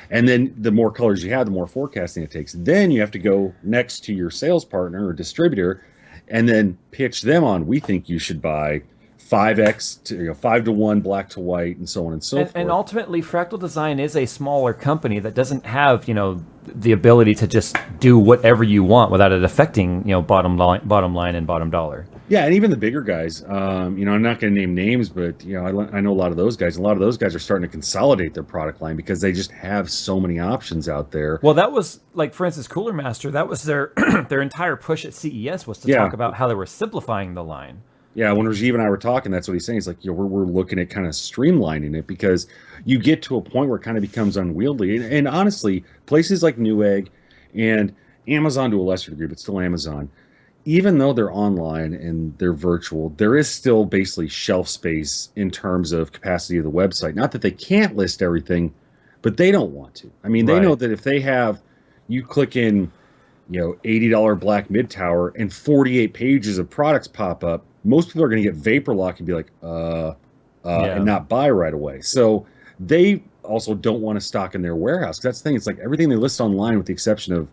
And then the more colors you have, the more forecasting it takes. Then you have to go next to your sales partner or distributor and then pitch them on, we think you should buy 5x to 5-to-1 black to white, and so on and so forth. And ultimately, Fractal Design is a smaller company that doesn't have the ability to just do whatever you want without it affecting bottom line and bottom dollar. Yeah, and even the bigger guys. I'm not going to name names, but I know a lot of those guys. A lot of those guys are starting to consolidate their product line because they just have so many options out there. Well, that was like, for instance, Cooler Master. That was their their entire push at CES was to talk about how they were simplifying the line. Yeah, when Rajiv and I were talking, that's what he's saying. He's like, we're looking at kind of streamlining it because you get to a point where it kind of becomes unwieldy. And honestly, places like Newegg and Amazon to a lesser degree, but still Amazon, even though they're online and they're virtual, there is still basically shelf space in terms of capacity of the website. Not that they can't list everything, but they don't want to. I mean, they know that if they have, you click in, $80 black mid tower and 48 pages of products pop up, most people are going to get vapor lock and be like, and not buy right away. So they also don't want to stock in their warehouse. That's the thing. It's like everything they list online, with the exception of,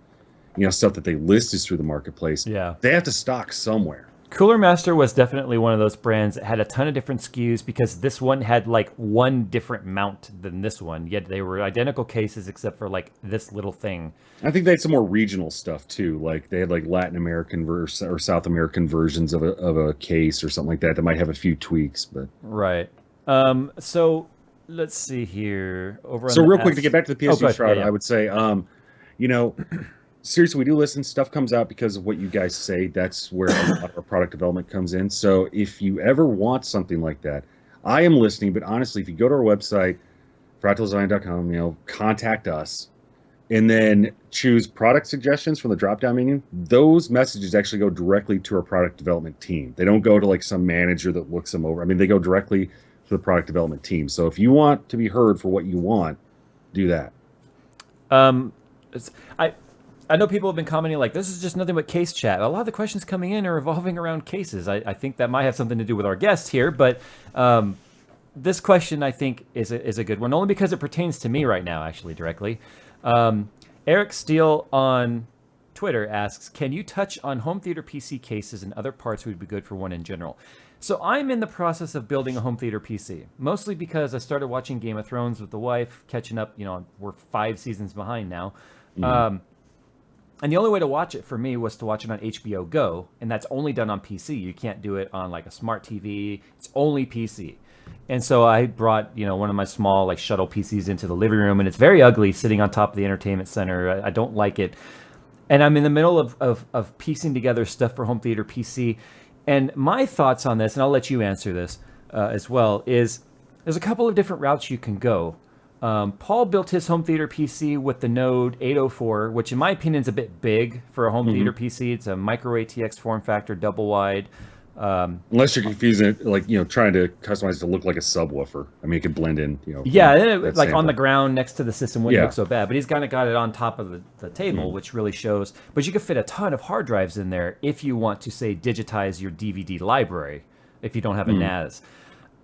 stuff that they list is through the marketplace. Yeah. They have to stock somewhere. Cooler Master was definitely one of those brands that had a ton of different SKUs because this one had like one different mount than this one, yet they were identical cases except for like this little thing. I think they had some more regional stuff too. Like they had like Latin American or South American versions of a case or something like that that might have a few tweaks. But Right. So let's see here. Over on so the real quick to get back to the Oh, PSD good. Shroud, Yeah, I would say, you know, seriously, we do listen. Stuff comes out because of what you guys say. That's where a lot of our product development comes in. So if you ever want something like that, I am listening. But honestly, if you go to our website, fractaldesign.com, contact us and then choose product suggestions from the drop-down menu. Those messages actually go directly to our product development team. They don't go to like some manager that looks them over. I mean, they go directly to the product development team. So if you want to be heard for what you want, do that. yeah. I know people have been commenting like this is just nothing but case chat. A lot of the questions coming in are revolving around cases. I think that might have something to do with our guest here, but this question I think is a good one, only because it pertains to me right now, actually directly. Eric Steele on Twitter asks, "Can you touch on home theater PC cases and other parts would be good for one in general?" So I'm in the process of building a home theater PC, mostly because I started watching Game of Thrones with the wife, catching up. We're 5 seasons behind now. And the only way to watch it for me was to watch it on HBO Go, and that's only done on PC. You can't do it on like a smart TV. It's only PC. And so I brought, one of my small like shuttle PCs into the living room, and it's very ugly sitting on top of the entertainment center. I don't like it. And I'm in the middle of piecing together stuff for home theater PC. And my thoughts on this, and I'll let you answer this as well, is there's a couple of different routes you can go. Paul built his home theater PC with the Node 804, which in my opinion is a bit big for a home theater PC. It's a micro ATX form factor, double wide. Unless you're confusing it, like trying to customize it to look like a subwoofer. I mean, it could blend in. Yeah, like sample on the ground next to the system wouldn't look so bad. But he's kind of got it on top of the table, which really shows. But you could fit a ton of hard drives in there if you want to, say, digitize your DVD library if you don't have a NAS.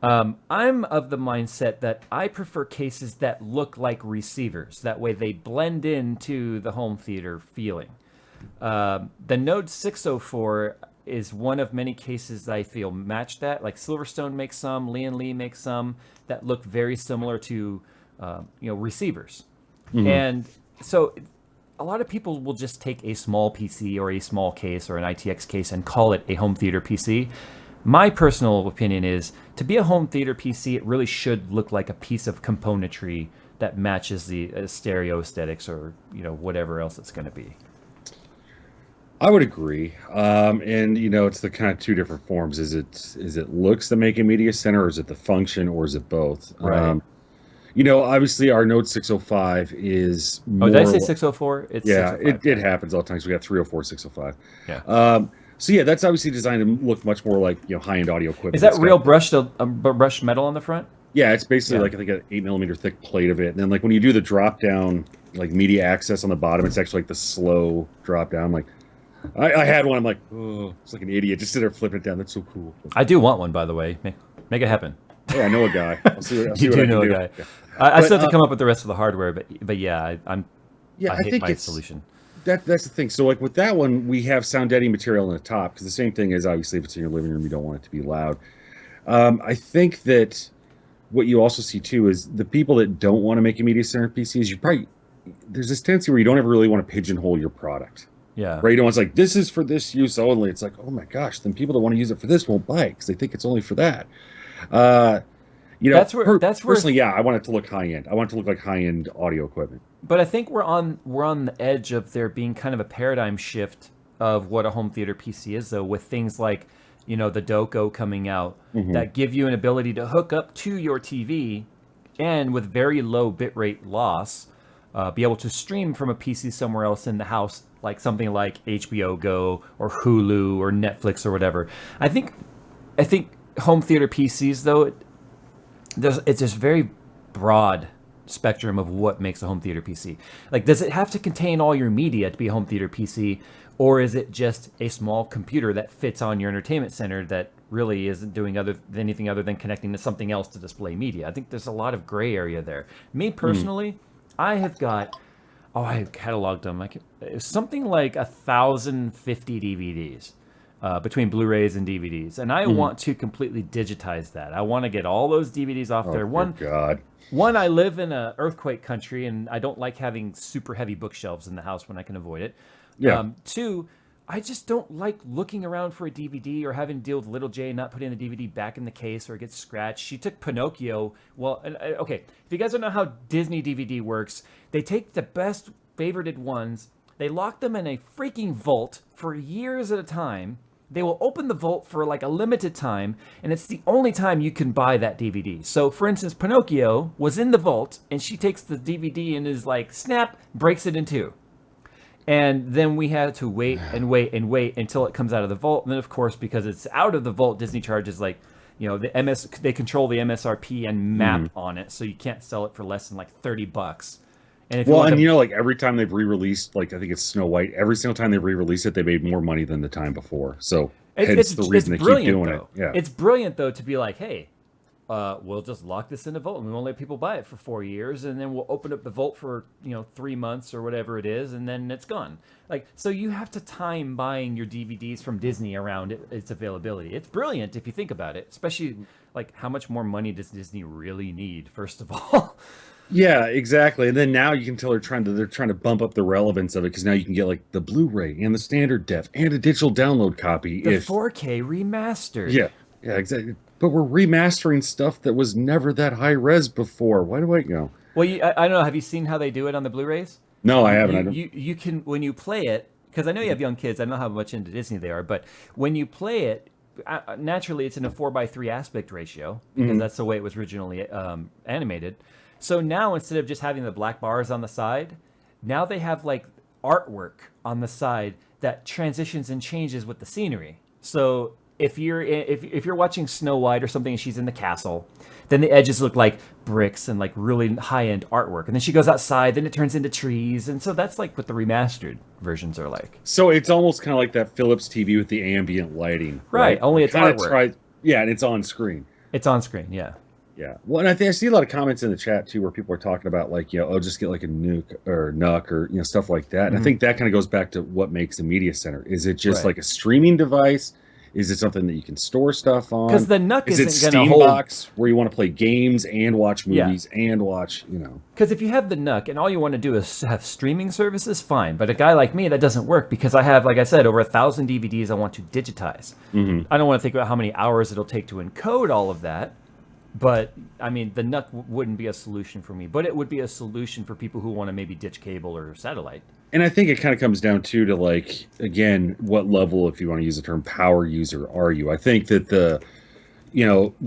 I'm of the mindset that I prefer cases that look like receivers. That way they blend into the home theater feeling. The Node 604 is one of many cases that I feel match that. Like Silverstone makes some, Lee makes some that look very similar to, receivers. And so a lot of people will just take a small PC or a small case or an ITX case and call it a home theater PC. My personal opinion is to be a home theater PC, it really should look like a piece of componentry that matches the stereo aesthetics or whatever else it's going to be. I would agree. And it's the kind of two different forms. Is it looks that make a media center, or is it the function, or is it both? Right. Obviously our Node 605 is more. Oh, did I say 604? It's yeah, 605. it happens all the time. So we got 304, 605. Yeah. So yeah, that's obviously designed to look much more like high-end audio equipment. Is that real brushed metal on the front? Yeah, it's basically like I think an 8mm thick plate of it, and then like when you do the drop down, like media access on the bottom, it's actually like the slow drop down. Like I had one, I'm like, oh, it's like an idiot, just sit there flipping it down. That's so cool. I do want one, by the way. Make it happen. Yeah, I know a guy. I'll see what You I do can know a do. guy. Yeah. I still have to come up with the rest of the hardware, but yeah, I hate think my it's solution. that's the thing. So like with that one, we have sound deadening material on the top because the same thing is obviously if it's in your living room, you don't want it to be loud. I think that what you also see too is the people that don't want to make a media center PCs, there's this tendency where you don't ever really want to pigeonhole your product. Yeah. Right? You don't want like this is for this use only. It's like, oh my gosh, then people that want to use it for this won't buy it because they think it's only for that. Personally, yeah, I want it to look high end. I want it to look like high end audio equipment. But I think we're on the edge of there being kind of a paradigm shift of what a home theater PC is, though, with things like, the Doco coming out that give you an ability to hook up to your TV and with very low bitrate loss, be able to stream from a PC somewhere else in the house, like something like HBO Go or Hulu or Netflix or whatever. I think home theater PCs, though, it's just very broad spectrum of what makes a home theater PC. Like, does it have to contain all your media to be a home theater PC, or is it just a small computer that fits on your entertainment center that really isn't doing anything other than connecting to something else to display media? I think there's a lot of gray area there. Me personally, I have got, I cataloged them. It was something like 1,050 DVDs. between Blu-rays and DVDs, and I want to completely digitize that. I want to get all those DVDs off there. One, I live in a earthquake country, and I don't like having super heavy bookshelves in the house when I can avoid it. Yeah. Two, I just don't like looking around for a DVD or having to deal with little Jay not putting the DVD back in the case or it gets scratched. She took Pinocchio. Well, okay, if you guys don't know how Disney DVD works, they take the best favorited ones, they lock them in a freaking vault for years at a time. They will open the vault for like a limited time, and it's the only time you can buy that DVD. So, for instance, Pinocchio was in the vault, and she takes the DVD and is like, snap, breaks it in two. And then we had to wait and wait and wait until it comes out of the vault. And then, of course, because it's out of the vault, Disney charges like, they control the MSRP and map on it, so you can't sell it for less than like $30. And if like every time they've re-released, like I think it's Snow White, every single time they re-release it, they made more money than the time before. So hence the reason they keep doing it. Yeah, it's brilliant though to be like, hey, we'll just lock this in a vault and we won't let people buy it for 4 years, and then we'll open up the vault for 3 months or whatever it is, and then it's gone. Like, so you have to time buying your DVDs from Disney around its availability. It's brilliant if you think about it, especially like how much more money does Disney really need? First of all. Yeah, exactly. And then now you can tell they're trying to bump up the relevance of it, because now you can get like the Blu-ray and the standard def and a digital download copy. The 4K remastered. Yeah, exactly. But we're remastering stuff that was never that high res before. Why do I go? Well, I don't know. Have you seen how they do it on the Blu-rays? No, I haven't. You can, when you play it, because I know you have young kids. I don't know how much into Disney they are, but when you play it, naturally it's in a 4:3 aspect ratio, because that's the way it was originally animated. So now, instead of just having the black bars on the side, now they have like artwork on the side that transitions and changes with the scenery. So if you're watching Snow White or something and she's in the castle, then the edges look like bricks and like really high-end artwork. And then she goes outside, then it turns into trees. And so that's like what the remastered versions are like. So it's almost kind of like that Philips TV with the ambient lighting. Right, only it's artwork. Yeah, and it's on screen. It's on screen, yeah. Yeah. Well, and I think I see a lot of comments in the chat too, where people are talking about like, just get like a nuke or NUC or stuff like that. And I think that kind of goes back to what makes a media center. Is it just like a streaming device? Is it something that you can store stuff on? Because the NUC isn't going to hold. Box where you want to play games and watch movies and watch, Because if you have the NUC and all you want to do is have streaming services, fine. But a guy like me, that doesn't work, because I have, like I said, over 1,000 DVDs I want to digitize. I don't want to think about how many hours it'll take to encode all of that. But, I mean, the NUC wouldn't be a solution for me. But it would be a solution for people who want to maybe ditch cable or satellite. And I think it kind of comes down to like, again, what level, if you want to use the term power user, are you? I think that the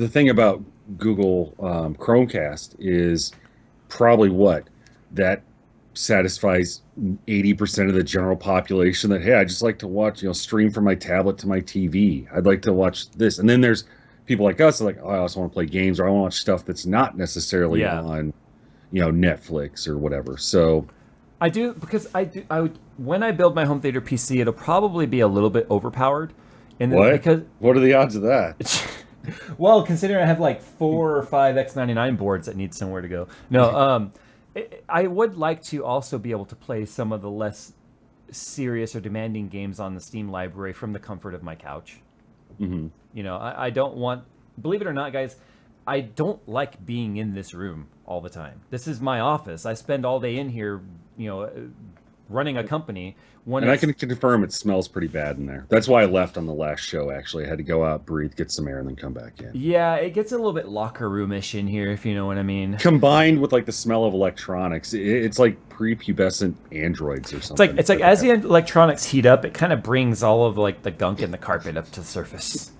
thing about Google Chromecast is probably that satisfies 80% of the general population that, hey, I just like to watch, stream from my tablet to my TV. I'd like to watch this. And then there's people like us, like, oh, I also want to play games, or I want to watch stuff that's not necessarily on, Netflix or whatever. So I do, because when I build my home theater PC, it'll probably be a little bit overpowered. What are the odds of that? Well, considering I have like 4 or 5 X99 boards that need somewhere to go. No, I would like to also be able to play some of the less serious or demanding games on the Steam library from the comfort of my couch. I don't want, believe it or not, guys, I don't like being in this room all the time. This is my office. I spend all day in here, running a company. And I can confirm it smells pretty bad in there. That's why I left on the last show, actually. I had to go out, breathe, get some air, and then come back in. Yeah, it gets a little bit locker room-ish in here, if you know what I mean. Combined with like the smell of electronics, it's like prepubescent androids or something. It's like as the electronics heat up, it kind of brings all of like the gunk in the carpet up to the surface.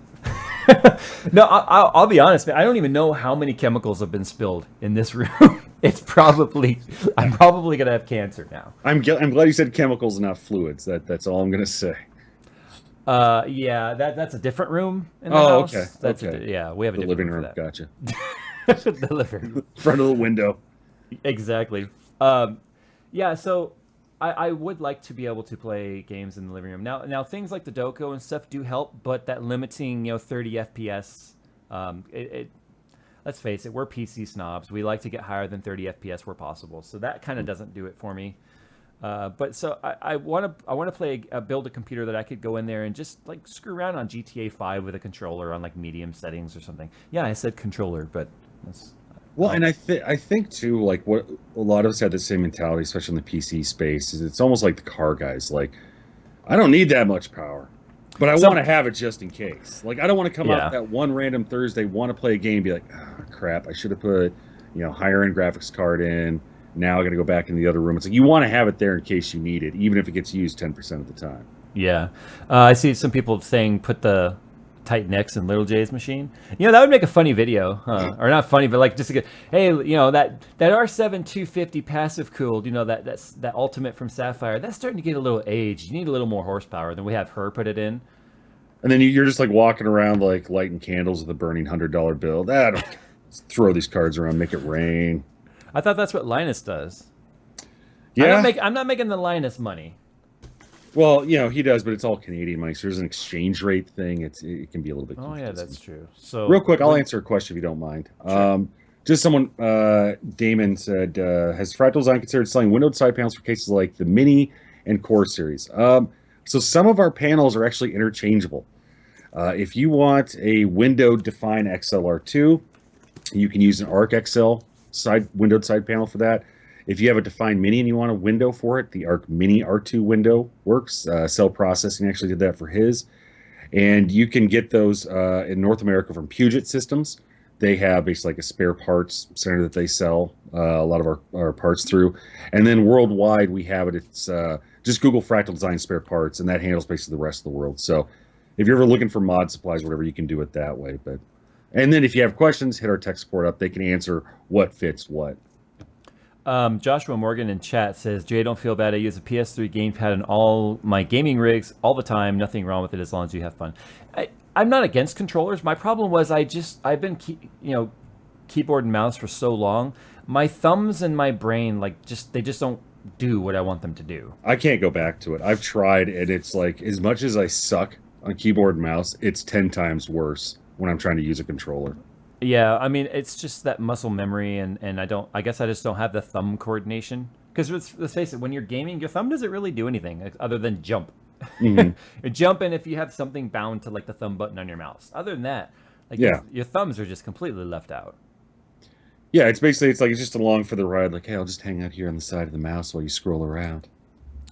No, I'll be honest, man. I don't even know how many chemicals have been spilled in this room. I'm probably gonna have cancer now. I'm glad you said chemicals and not fluids. That's all I'm gonna say. Yeah, that's a different room in the house. Okay. That's okay. We have a the different living room room. for that. Gotcha. The living room. Front of the window. Exactly. Yeah. So I would like to be able to play games in the living room. Now things like the Doko and stuff do help, but that limiting 30 FPS, let's face it, we're PC snobs. We like to get higher than 30 FPS where possible. So that kind of doesn't do it for me. But so I want to play build a computer that I could go in there and just like screw around on GTA 5 with a controller on like medium settings or something. Yeah, I said controller, but that's Well, and I think too, like what a lot of us had the same mentality, especially in the PC space, is it's almost like the car guys. Like, I don't need that much power, but I want to have it just in case. Like, I don't want to come out that one random Thursday, want to play a game, and be like, oh, crap, I should have put, higher end graphics card in. Now I got to go back in the other room. It's like you want to have it there in case you need it, even if it gets used 10% of the time. Yeah, I see some people saying put the Titan X in Little Jay's machine. That would make a funny video, or not funny, but like just a good, hey, that R7 250 passive cooled, that's that ultimate from Sapphire, that's starting to get a little aged. You need a little more horsepower. Then we have her put it in, and then you're just like walking around like lighting candles with a burning $100 bill. Throw these cards around, make it rain. I thought that's what Linus does. Yeah, I'm not making the Linus money. Well, he does, but it's all Canadian money, so there's an exchange rate thing. It can be a little bit confusing. Oh, yeah, that's true. So real quick, I'll answer a question if you don't mind. Sure. Just someone, Damon said, has Fractal Design considered selling windowed side panels for cases like the Mini and Core series? So some of our panels are actually interchangeable. If you want a windowed Define XLR2, you can use an Arc XL windowed side panel for that. If you have a Define Mini and you want a window for it, the Arc Mini R2 window works. Cell Processing actually did that for his. And you can get those in North America from Puget Systems. They have basically like a spare parts center that they sell a lot of our parts through. And then worldwide, we have it. It's just Google Fractal Design spare parts, and that handles basically the rest of the world. So if you're ever looking for mod supplies, whatever, you can do it that way. And then if you have questions, hit our tech support up. They can answer what fits what. Joshua Morgan in chat says, Jay, don't feel bad. I use a PS3 gamepad in all my gaming rigs all the time. Nothing wrong with it as long as you have fun. I'm not against controllers. My problem was I've been keyboard and mouse for so long. My thumbs and my brain they just don't do what I want them to do. I can't go back to it. I've tried, and it's like as much as I suck on keyboard and mouse, it's 10 times worse when I'm trying to use a controller. Yeah, I mean, it's just that muscle memory, and I guess I just don't have the thumb coordination. Because let's face it, when you're gaming, your thumb doesn't really do anything other than jump. Mm-hmm. You're jumping if you have something bound to like the thumb button on your mouse. Other than that, your thumbs are just completely left out. Yeah, it's just along for the ride. Like, hey, I'll just hang out here on the side of the mouse while you scroll around.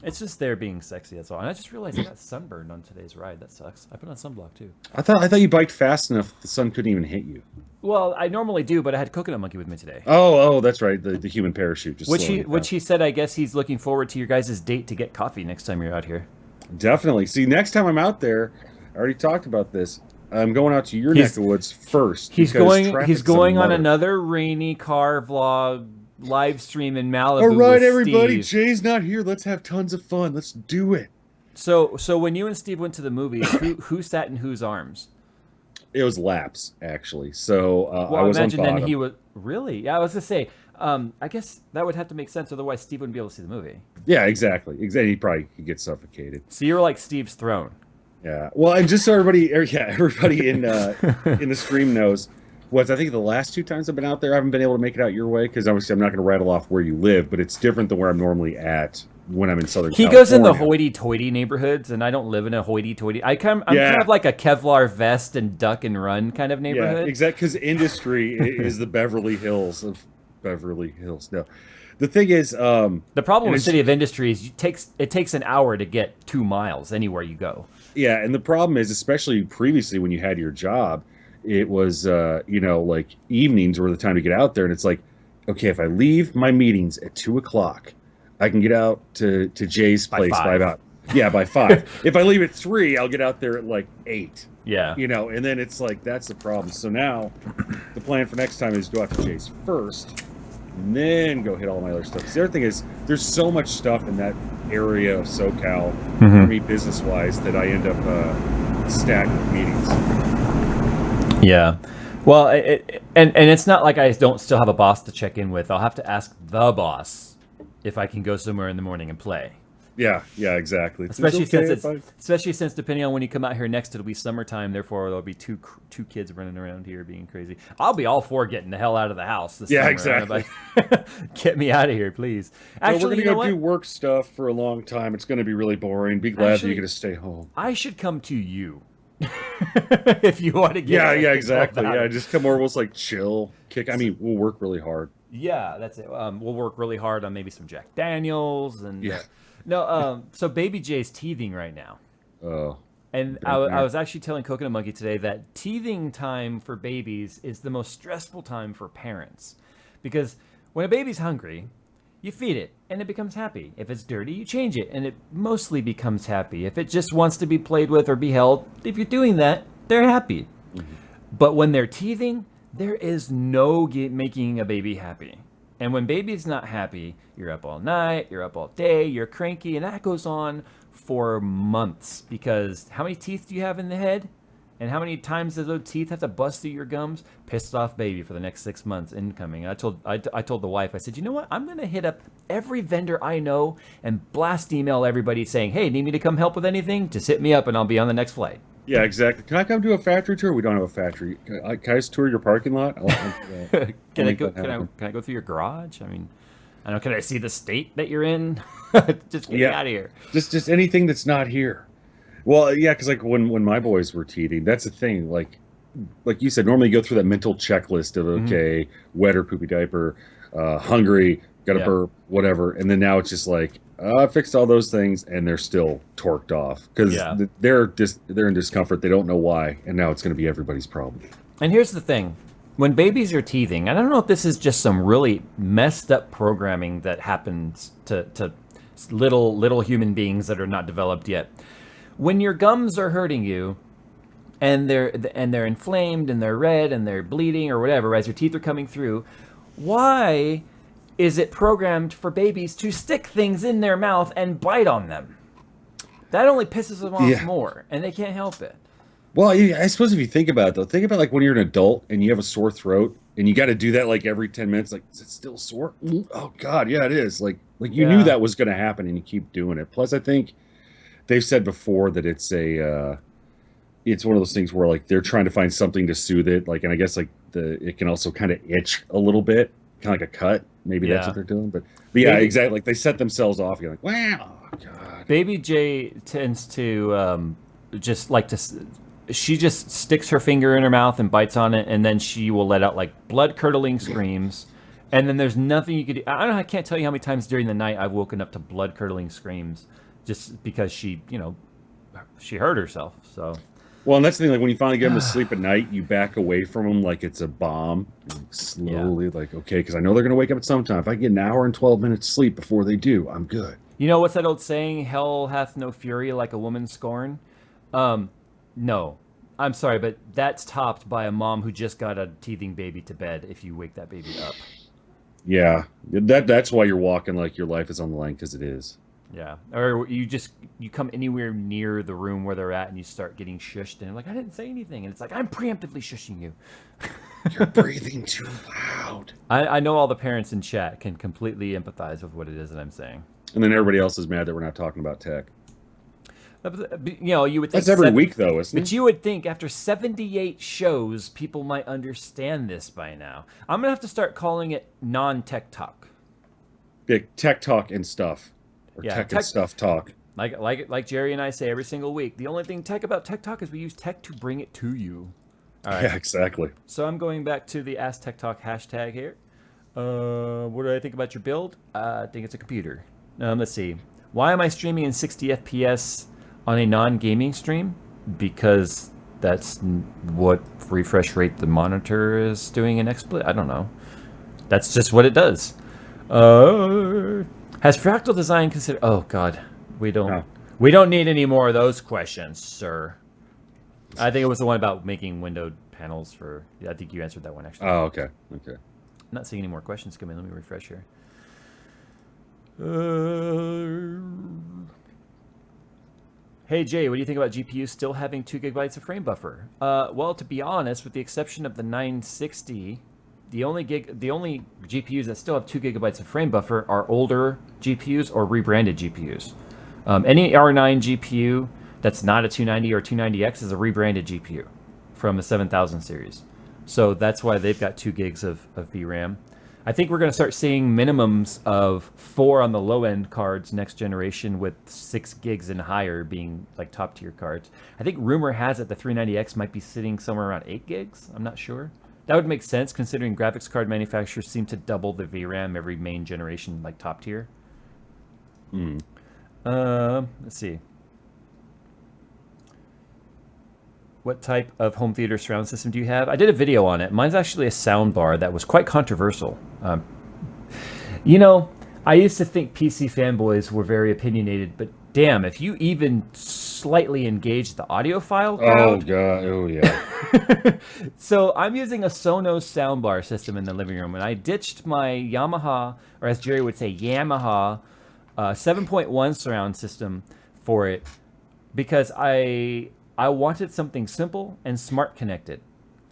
It's just there being sexy, that's all. And I just realized I got sunburned on today's ride. That sucks. I put on sunblock too. I thought you biked fast enough that the sun couldn't even hit you. Well, I normally do, but I had Coconut Monkey with me today. Oh, that's right. The human parachute. Which he said, I guess he's looking forward to your guys' date to get coffee next time you're out here. Definitely. See, next time I'm out there, I already talked about this. I'm going out to your neck of the woods first. He's going on another rainy car vlog live stream in Malibu. All right, everybody. Steve. Jay's not here. Let's have tons of fun. Let's do it. So when you and Steve went to the movies, who sat in whose arms? It was laps, actually. So I was imagine on bottom. Then he was really. Yeah, I was gonna say. I guess that would have to make sense. Otherwise, Steve wouldn't be able to see the movie. Yeah, exactly. He'd get suffocated. So you're like Steve's throne. Yeah. Well, and just so everybody in in the stream knows, I think the last 2 times I've been out there, I haven't been able to make it out your way because obviously I'm not going to rattle off where you live, but it's different than where I'm normally at when I'm in Southern California. He goes in the hoity-toity neighborhoods, and I don't live in a hoity-toity. I'm kind of like a Kevlar vest and duck and run kind of neighborhood. Yeah, exactly. Because industry is the Beverly Hills of Beverly Hills. No, the thing is, the problem with City of Industry is it takes an hour to get 2 miles anywhere you go. Yeah, and the problem is, especially previously when you had your job, it was like evenings were the time to get out there, and it's like, okay, if I leave my meetings at 2:00, I can get out to Jay's place by about by 5. If I leave at 3, I'll get out there at like 8. Yeah, and then it's like that's the problem. So now the plan for next time is go out to Jay's first, and then go hit all my other stuff. 'Cause the other thing is, there's so much stuff in that area of SoCal for me business-wise that I end up stacked with meetings. Yeah. Well, and it's not like I don't still have a boss to check in with. I'll have to ask the boss if I can go somewhere in the morning and play. Yeah, exactly. Especially It's okay since if it's especially since depending on when you come out here next, it'll be summertime. Therefore, there'll be two kids running around here being crazy. I'll be all for getting the hell out of the house this Yeah, summer. I'm exactly. like, get me out of here, please. No, we're Actually, gonna you know go do what? work stuff for a long time. It's gonna be really boring. Be glad that you're Actually, gonna stay home. I should come to you if you want to get Yeah, technical exactly. about Yeah, it. just come over. We'll like chill, kick. I mean, we'll work really hard. Yeah, that's it. We'll work really hard on maybe some Jack Daniels and Yeah. no. So Baby Jay's teething right now. Oh, And been I there. was actually telling Coconut Monkey today that teething time for babies is the most stressful time for parents. Because when a baby's hungry, you feed it and it becomes happy. If it's dirty, you change it and it mostly becomes happy. If it just wants to be played with or be held, if you're doing that, they're happy. But when they're teething, there is no making a baby happy. And when baby's not happy, you're up all night, you're up all day, you're cranky, and that goes on for months. Because how many teeth do you have in the head? And how many times does those teeth have to bust through your gums? Pissed off baby for the next 6 months incoming. I told the wife, I said, you know what? I'm gonna hit up every vendor I know and blast email everybody saying, hey, need me to come help with anything? Just hit me up and I'll be on the next flight. Yeah, exactly. Can I come do a factory tour? We don't have a factory. Can I just tour your parking lot? I'll Can I make go? that happen. Can I go through your garage? I mean, I don't. Can I see the state that you're in? Just get me Yeah. out of here. Just anything that's not here. Well, yeah, because like when my boys were teething, that's the thing. Like you said, normally you go through that mental checklist of okay, wet or poopy diaper, hungry, got to Yeah. burp, whatever, and then now it's just like I fixed all those things, and they're still torqued off because Yeah. they're in discomfort. They don't know why, and now it's going to be everybody's problem. And here's the thing: when babies are teething, and I don't know if this is just some really messed up programming that happens to little human beings that are not developed yet. When your gums are hurting you, and they're inflamed and they're red and they're bleeding or whatever as your teeth are coming through, why is it programmed for babies to stick things in their mouth and bite on them? That only pisses them off Yeah. more, and they can't help it. Well, I suppose if you think about it, though, think about like when you're an adult and you have a sore throat and you got to do that like every 10 minutes. Like, is it still sore? Oh God, yeah, it is. Like you knew Yeah. that was going to happen and you keep doing it. Plus, I think they've said before that it's one of those things where like they're trying to find something to soothe it. Like, and I guess like it can also kind of itch a little bit, kind of like a cut. Maybe that's Yeah. what they're doing. But yeah, Maybe. exactly. Like they set themselves off. You're like, wow, oh, God. Baby J tends to just like to. She just sticks her finger in her mouth and bites on it, and then she will let out like blood curdling screams. And then there's nothing you could do. I don't know. I can't tell you how many times during the night I've woken up to blood curdling screams just because she hurt herself. So Well, and that's the thing. Like when you finally get them to sleep at night, you back away from them like it's a bomb, like, slowly. Like okay, because I know they're gonna wake up at some time. If I get an hour and 12 minutes sleep before they do, I'm good. you know what's that old saying? Hell hath no fury like a woman scorn. No, I'm sorry, but that's topped by a mom who just got a teething baby to bed. If you wake that baby up, Yeah, that's why you're walking like your life is on the line because it is. yeah, or you come anywhere near the room where they're at and you start getting shushed, and they're like, I didn't say anything, and it's like I'm preemptively shushing you. You're breathing too loud. I know all the parents in chat can completely empathize with what it is that I'm saying. And then everybody else is mad that we're not talking about tech. You would think That's every week though, isn't But it? you would think after 78 shows, people might understand this by now. I'm gonna have to start calling it non-tech talk. Big tech talk and stuff, or Yeah, tech tech- and stuff talk. Like Jerry and I say every single week. The only thing tech about tech talk is we use tech to bring it to you. All right. Yeah, exactly. So I'm going back to the Ask Tech Talk hashtag here. What do I think about your build? I think it's a computer. Let's see. Why am I streaming in 60 FPS on a non-gaming stream? Because that's what refresh rate the monitor is doing in XSplit. I don't know. That's just what it does. Has fractal design considered? Oh God, we don't. No. We don't need any more of those questions, sir. I think it was the one about making window panels for. Yeah, I think you answered that one actually. Oh, okay, okay. I'm not seeing any more questions come in. Let me refresh here. Hey Jay, what do you think about GPUs still having 2 gigabytes of frame buffer? Well, to be honest, with the exception of the 960, the only GPUs that still have 2 gigabytes of frame buffer are older GPUs or rebranded GPUs. Any R9 GPU that's not a 290 or 290X is a rebranded GPU from the 7000 series. So that's why they've got 2 gigs of VRAM. I think we're going to start seeing minimums of 4 on the low end cards next generation, with 6 gigs and higher being like top tier cards. I think rumor has it the 390X might be sitting somewhere around 8 gigs. I'm not sure. That would make sense considering graphics card manufacturers seem to double the VRAM every main generation, like top tier. Let's see. What type of home theater surround system do you have? I did a video on it. Mine's actually a sound bar that was quite controversial. You know, I used to think PC fanboys were very opinionated, but damn, if you even slightly engage the audiophile crowd... Oh, God. Oh, yeah. So I'm using a Sonos soundbar system in the living room, and I ditched my Yamaha, or as Jerry would say, Yamaha 7.1 surround system for it because I wanted something simple and smart connected.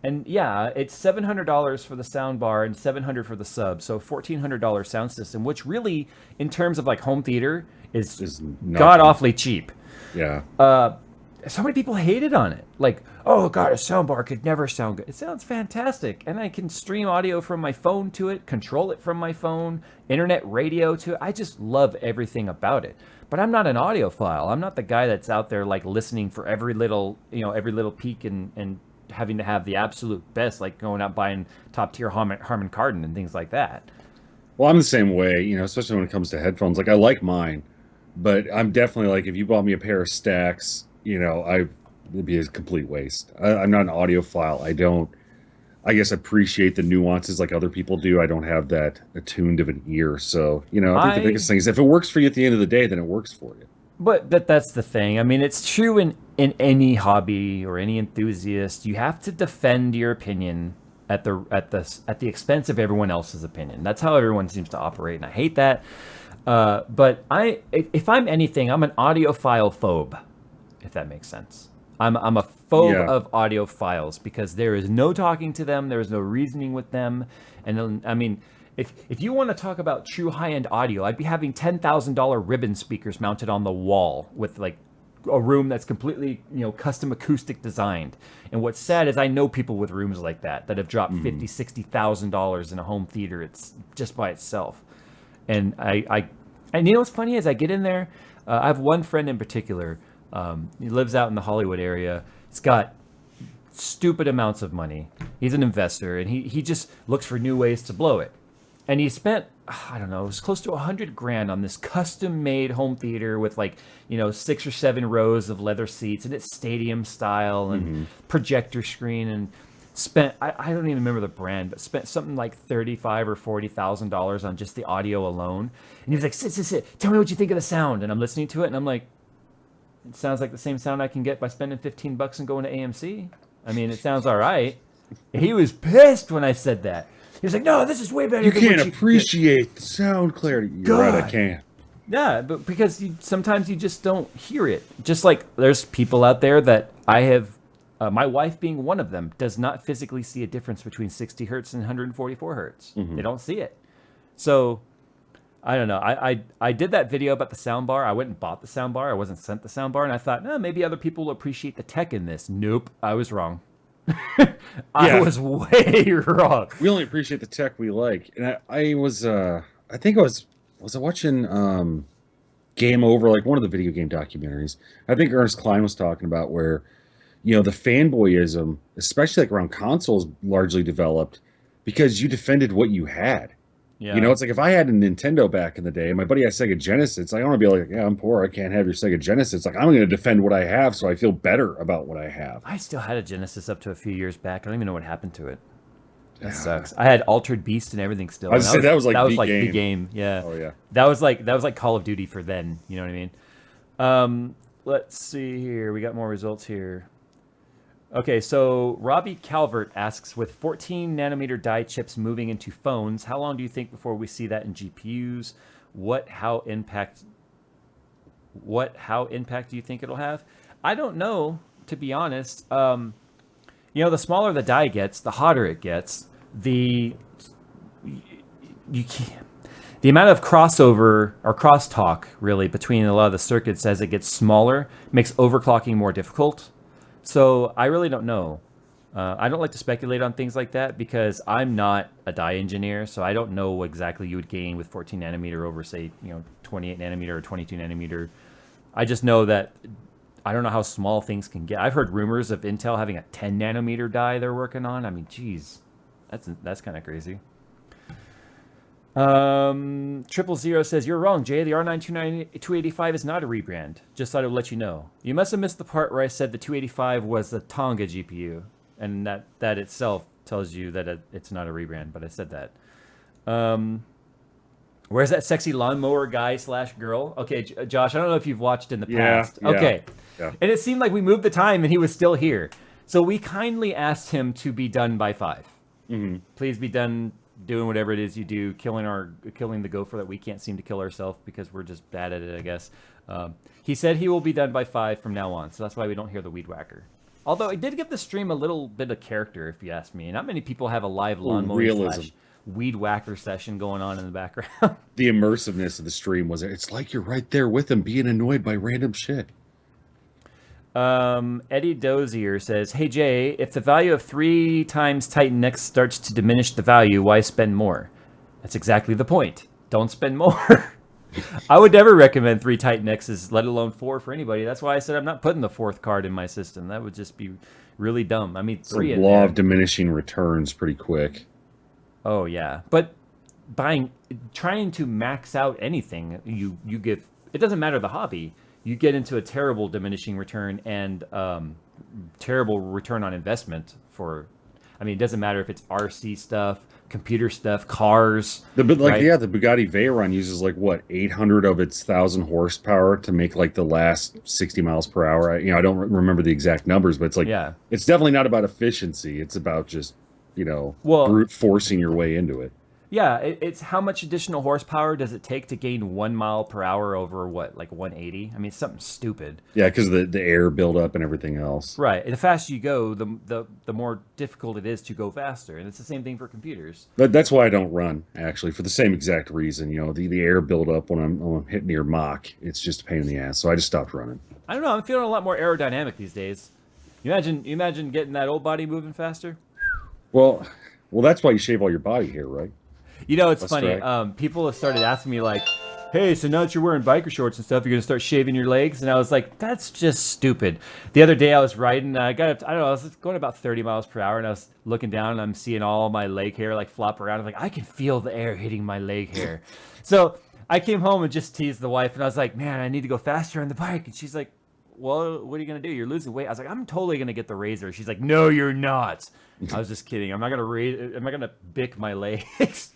And yeah, it's $700 for the sound bar and $700 for the sub, so $1,400 sound system, which really, in terms of like home theater, is god awfully cheap. Yeah. So many people hated on it. Like, oh god, a sound bar could never sound good. It sounds fantastic, and I can stream audio from my phone to it, control it from my phone, internet radio to it. I just love everything about it. But I'm not an audiophile. I'm not the guy that's out there like listening for every little peak and having to have the absolute best, like going out buying top tier Harman Kardon and things like that. Well, I'm the same way, especially when it comes to headphones. Like, I like mine, but I'm definitely like, if you bought me a pair of Stacks, it'd be a complete waste. I'm not an audiophile. I guess, appreciate the nuances like other people do. I don't have that attuned of an ear. So, I think the biggest thing is if it works for you at the end of the day, then it works for you. But that's the thing. I mean, it's true in any hobby or any enthusiast. You have to defend your opinion at the expense of everyone else's opinion. That's how everyone seems to operate, and I hate that. But if I'm anything, I'm an audiophile phobe, if that makes sense. I'm a phobe of audiophiles because there is no talking to them, there is no reasoning with them, and I mean, if you want to talk about true high-end audio, I'd be having $10,000 ribbon speakers mounted on the wall with like a room that's completely custom acoustic designed. And what's sad is I know people with rooms like that have dropped $50,000-$60,000 in a home theater. It's just by itself. And and what's funny is I get in there. I have one friend in particular. He lives out in the Hollywood area. He's got stupid amounts of money. He's an investor, and he just looks for new ways to blow it. And he spent, I don't know, it was close to $100,000 on this custom-made home theater with 6 or 7 rows of leather seats, and it's stadium style and projector screen, and spent, I don't even remember the brand, but spent something like $35,000 or $40,000 on just the audio alone. And he was like, sit, tell me what you think of the sound. And I'm listening to it, and I'm like, it sounds like the same sound I can get by spending $15 and going to AMC. I mean, it sounds all right. He was pissed when I said that. He was like, no, this is way better. You can't appreciate the sound clarity. You're right, I can't. Yeah, but because sometimes you just don't hear it. Just like there's people out there that I have, my wife being one of them, does not physically see a difference between 60 hertz and 144 hertz. They don't see it. So, I don't know. I did that video about the soundbar. I went and bought the soundbar. I wasn't sent the soundbar, and I thought, maybe other people will appreciate the tech in this. Nope, I was wrong. I was way wrong. We only appreciate the tech we like. And I was watching Game Over, like one of the video game documentaries. I think Ernest Cline was talking about where, the fanboyism, especially like around consoles, largely developed because you defended what you had. Yeah. It's like if I had a Nintendo back in the day, and my buddy had Sega Genesis, it's like, I want to be like, yeah, I'm poor, I can't have your Sega Genesis. It's like, I'm going to defend what I have so I feel better about what I have. I still had a Genesis up to a few years back. I don't even know what happened to it. That sucks. I had Altered Beast and everything still. I was saying that was like the game. Yeah. Oh yeah. That was like Call of Duty for then. You know what I mean? Let's see here. We got more results here. Okay, so Robbie Calvert asks, with 14 nanometer die chips moving into phones, how long do you think before we see that in GPUs? How impact do you think it'll have? I don't know, to be honest. The smaller the die gets, the hotter it gets. The the amount of crossover or crosstalk really between a lot of the circuits as it gets smaller makes overclocking more difficult. So I really don't know. I don't like to speculate on things like that because I'm not a die engineer, so I don't know what exactly you would gain with 14 nanometer over, say, 28 nanometer or 22 nanometer. I just know that I don't know how small things can get. I've heard rumors of Intel having a 10 nanometer die they're working on. I mean, geez, that's kind of crazy. 000 says, you're wrong, Jay. The R9 285 is not a rebrand. Just thought I would let you know. You must have missed the part where I said the 285 was the Tonga GPU. And that itself tells you that it's not a rebrand, but I said that. Where's that sexy lawnmower guy / girl? Okay, Josh, I don't know if you've watched in the past. Yeah, okay. Yeah. And it seemed like we moved the time and he was still here. So we kindly asked him to be done by 5. Mm-hmm. Please be done doing whatever it is you do, killing the gopher that we can't seem to kill ourselves because we're just bad at it, I guess. He said he will be done by 5 from now on, so that's why we don't hear the weed whacker. Although it did give the stream a little bit of character, if you ask me. Not many people have a live lawnmower / weed whacker session going on in the background. The immersiveness of the stream was it's like you're right there with him being annoyed by random shit. Eddie Dozier says, hey Jay, if the value of 3 times Titan X starts to diminish the value, why spend more? That's exactly the point. Don't spend more. I would never recommend 3 Titan X's, let alone 4 for anybody. That's why I said I'm not putting the 4th card in my system. That would just be really dumb. I mean, 3 in law of diminishing returns pretty quick. Oh yeah, but trying to max out anything, you get, it doesn't matter the hobby. You get into a terrible diminishing return and terrible return on investment for. I mean, it doesn't matter if it's RC stuff, computer stuff, cars. Right? Yeah, the Bugatti Veyron uses 800 of its 1,000 horsepower to make the last 60 miles per hour. I don't remember the exact numbers, but it's it's definitely not about efficiency. It's about just brute forcing your way into it. Yeah, it's how much additional horsepower does it take to gain 1 mile per hour over 180? I mean, it's something stupid. Yeah, because of the air buildup and everything else. Right. And the faster you go, the more difficult it is to go faster. And it's the same thing for computers. But that's why I don't run, actually, for the same exact reason. The air buildup when I'm hitting near Mach, it's just a pain in the ass. So I just stopped running. I don't know. I'm feeling a lot more aerodynamic these days. You imagine getting that old body moving faster? Well, that's why you shave all your body hair, right? It's funny. People have started asking me hey, so now that you're wearing biker shorts and stuff, you're going to start shaving your legs? And I was like, that's just stupid. The other day I was riding, I was going about 30 miles per hour, and I was looking down, and I'm seeing all my leg hair flop around. I'm like, I can feel the air hitting my leg hair. So I came home and just teased the wife, and I was like, man, I need to go faster on the bike. And she's like, well, what are you going to do? You're losing weight. I was like, I'm totally going to get the razor. She's like, no, you're not. I was just kidding. I'm not going to bick my legs.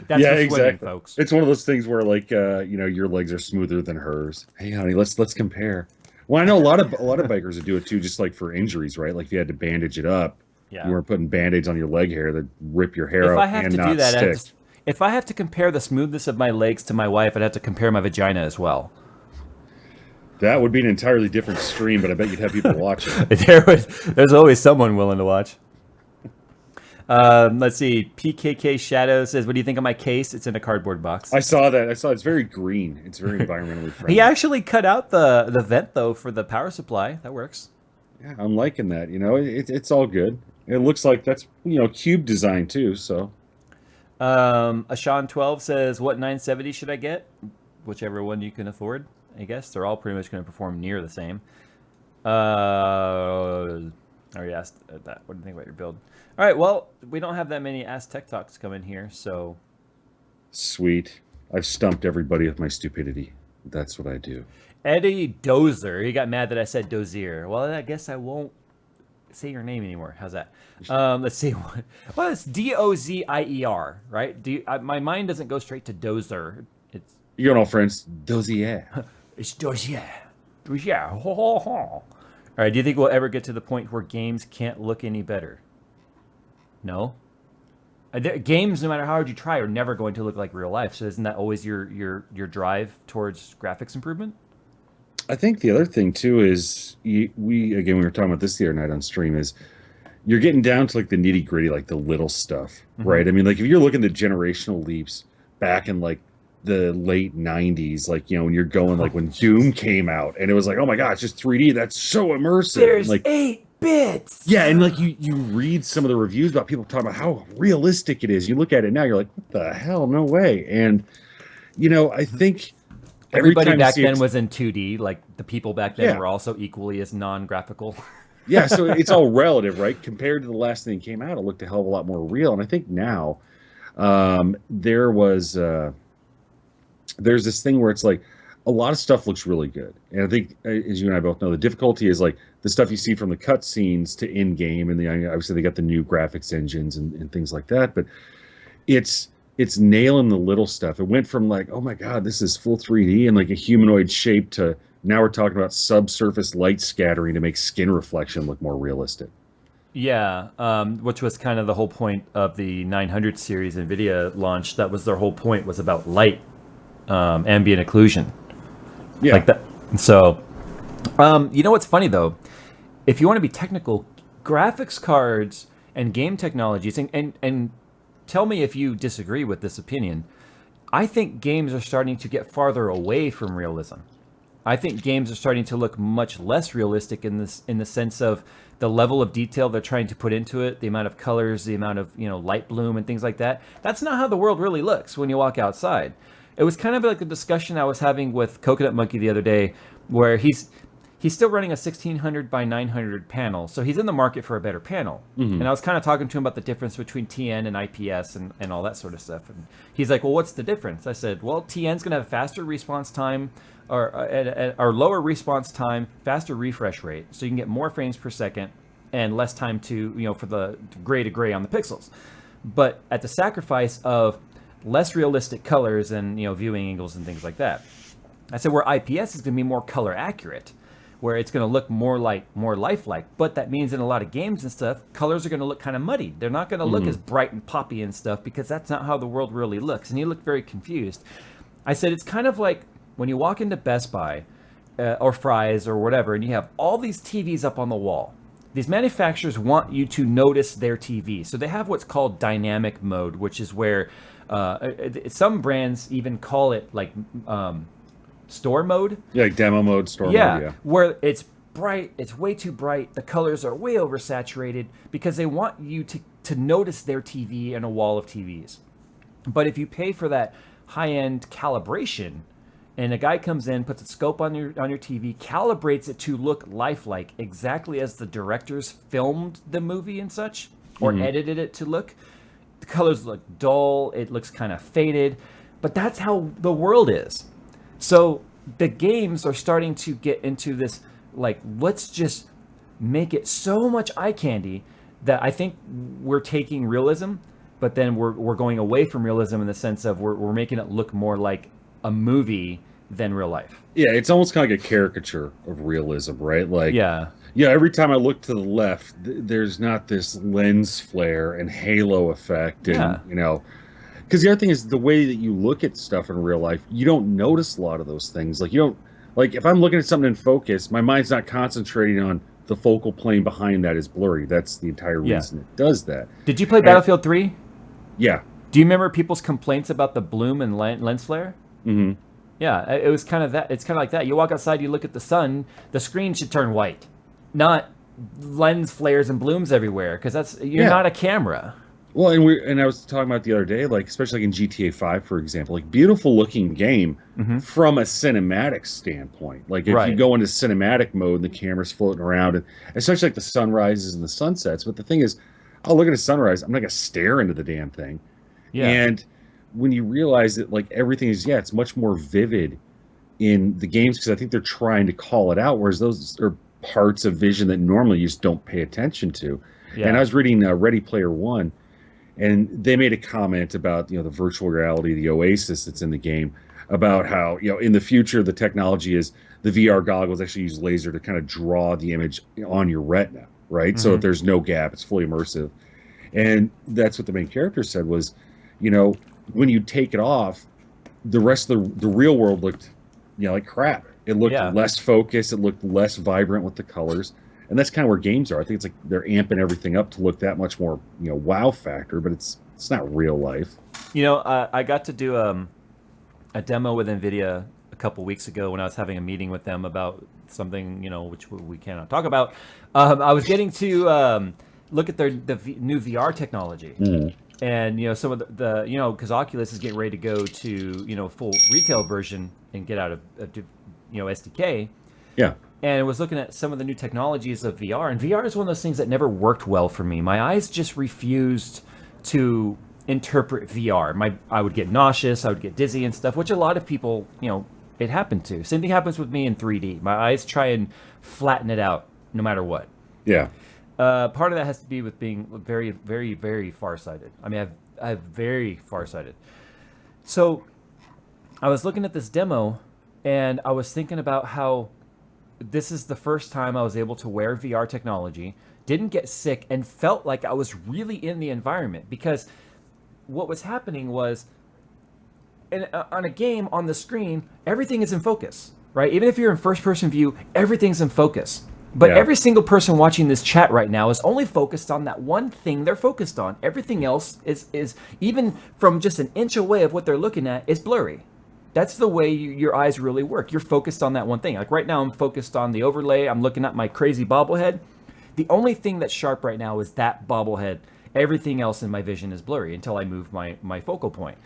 That's exactly, folks. It's one of those things where your legs are smoother than hers. Hey, honey, let's compare. Well, I know a lot of bikers would do it too, just for injuries, right? If you had to bandage it up, you weren't putting band-aids on your leg hair that rip your hair out and not stick. If I have to compare the smoothness of my legs to my wife, I'd have to compare my vagina as well. That would be an entirely different stream, but I bet you'd have people watching. There's always someone willing to watch. Let's see. PKK Shadow says, what do you think of my case? It's in a cardboard box. I saw that. It's very green. It's very environmentally friendly. He actually cut out the vent, though, for the power supply. That works. Yeah, I'm liking that. It's all good. It looks like that's, cube design, too, so. Ashawn12 says, what 970 should I get? Whichever one you can afford, I guess. They're all pretty much going to perform near the same. I already asked that. What do you think about your build? All right, well, we don't have that many Ask Tech Talks coming here, so. Sweet. I've stumped everybody with my stupidity. That's what I do. Eddie Dozer. He got mad that I said Dozier. Well, I guess I won't say your name anymore. How's that? Let's see. Well, it's Dozier, right? My mind doesn't go straight to Dozer. You're all friends. Dozier. It's Dozier. Dozier. Ho, ho, ho. All right, do you think we'll ever get to the point where games can't look any better? No. Games, no matter how hard you try, are never going to look like real life. So isn't that always your drive towards graphics improvement? I think the other thing too is we were talking about this the other night on stream, is you're getting down to the nitty gritty, the little stuff, right? I mean, if you're looking at generational leaps back in like the late 90s, like, you know, when you're going like when Doom came out and it was like, oh my god, it's just 3D, that's so immersive. There's Like 8 bits. yeah, and like you read some of the reviews about people talking about how realistic it is. You look at it now, you're like, what the hell? No way. And you know, I think every Everybody time you back see then was in 2D. Like the people back then yeah. were also equally as non-graphical. Yeah, so it's all relative, right? Compared to the last thing that came out, it looked a hell of a lot more real. And I think now there was there's this thing where it's like a lot of stuff looks really good. And I think, as you and I both know, the difficulty is like the stuff you see from the cutscenes to in game, and obviously they got the new graphics engines and things like that. But it's nailing the little stuff. It went from like, oh my god, this is full 3D and like a humanoid shape to now we're talking about subsurface light scattering to make skin reflection look more realistic. Yeah, which was kind of the whole point of the 900 series NVIDIA launched. That was their whole point, was about light, ambient occlusion, Yeah, like that. So, you know what's funny though? If you want to be technical, graphics cards and game technologies, and tell me if you disagree with this opinion. I think games are starting to get farther away from realism. I think games are starting to look much less realistic in the sense of the level of detail they're trying to put into it, the amount of colors, the amount of, you know, light bloom and things like that. That's not how the world really looks when you walk outside. It was kind of like a discussion I was having with Coconut Monkey the other day, where he's still running a 1600 by 900 panel, so he's in the market for a better panel. mm-hmm. And I was kind of talking to him about the difference between TN and IPS and all that sort of stuff. And he's like, well, what's the difference? I said, well, TN's going to have faster response time, or lower response time, faster refresh rate, so you can get more frames per second and less time to, you know, for the gray to gray on the pixels, but at the sacrifice of less realistic colors and, you know, viewing angles and things like that. I said where IPS is going to be more color accurate, where it's going to look more lifelike, but that means in a lot of games and stuff, colors are going to look kind of muddied. They're not going to look as bright and poppy and stuff, because that's not how the world really looks, and you look very confused. I said it's kind of like when you walk into Best Buy or Fry's or whatever, and you have all these TVs up on the wall. These manufacturers want you to notice their TV, so they have what's called dynamic mode, which is where some brands even call it like store mode. Yeah, like demo mode, store mode. Yeah, where it's bright, it's way too bright, the colors are way oversaturated, because they want you to notice their TV and a wall of TVs. But if you pay for that high-end calibration, and a guy comes in, puts a scope on your TV, calibrates it to look lifelike, exactly as the directors filmed the movie and such, or edited it to look, the colors look dull, it looks kind of faded, but that's how the world is. So the games are starting to get into this, like, let's just make it so much eye candy that I think we're taking realism, but then we're going away from realism in the sense of we're making it look more like a movie than real life. yeah, it's almost kind of like a caricature of realism, right? Like, Yeah. every time I look to the left, there's not this lens flare and halo effect, and Yeah. you know, because the other thing is the way that you look at stuff in real life, you don't notice a lot of those things. Like, you don't, like, if I'm looking at something in focus, my mind's not concentrating on the focal plane behind that is blurry. That's the entire reason it does that. Did you play Battlefield 3? Yeah. Do you remember people's complaints about the bloom and lens flare? Mm-hmm. Yeah, it was kind of that. It's kind of like that. You walk outside, you look at the sun, the screen should turn white, not lens flares and blooms everywhere, because you're not a camera. Well, and I was talking about the other day, like, especially like in GTA 5, for example, like, beautiful looking game from a cinematic standpoint. Like, if you go into cinematic mode and the camera's floating around, and especially like the sunrises and the sunsets. But the thing is, I'll look at a sunrise, I'm not gonna stare into the damn thing. Yeah. And when you realize that, like, everything is, it's much more vivid in the games, because I think they're trying to call it out, whereas those are parts of vision that normally you just don't pay attention to. Yeah. And I was reading Ready Player One, and they made a comment about, you know, the virtual reality, the Oasis that's in the game, about how, you know, in the future the technology is the VR goggles actually use laser to kind of draw the image on your retina, right? So that there's no gap, it's fully immersive. And that's what the main character said was, you know, when you take it off, the rest of the real world looked, you know, like crap. It looked less focused, it looked less vibrant with the colors. And that's kind of where games are. I think it's like they're amping everything up to look that much more, wow factor, but it's not real life. I got to do a demo with NVIDIA a couple weeks ago when I was having a meeting with them about something, which we cannot talk about. I was getting to look at new VR technology. Mm. And some of the because Oculus is getting ready to go to full retail version and get out of SDK. Yeah. And I was looking at some of the new technologies of VR, and VR is one of those things that never worked well for me. My eyes just refused to interpret VR. I would get nauseous, I would get dizzy and stuff, which a lot of people, it happened to. Same thing happens with me in 3D. My eyes try and flatten it out no matter what. Yeah. Part of that has to be with being very, very, very farsighted. I mean, I've very farsighted. So I was looking at this demo, and I was thinking about how this is the first time I was able to wear VR technology, didn't get sick, and felt like I was really in the environment. Because what was happening was, on a game, on the screen, everything is in focus, right? Even if you're in first-person view, everything's in focus. But every single person watching this chat right now is only focused on that one thing they're focused on. Everything else is even from just an inch away of what they're looking at, is blurry. That's the way your eyes really work. You're focused on that one thing. Like right now, I'm focused on the overlay. I'm looking at my crazy bobblehead. The only thing that's sharp right now is that bobblehead. Everything else in my vision is blurry until I move my focal point.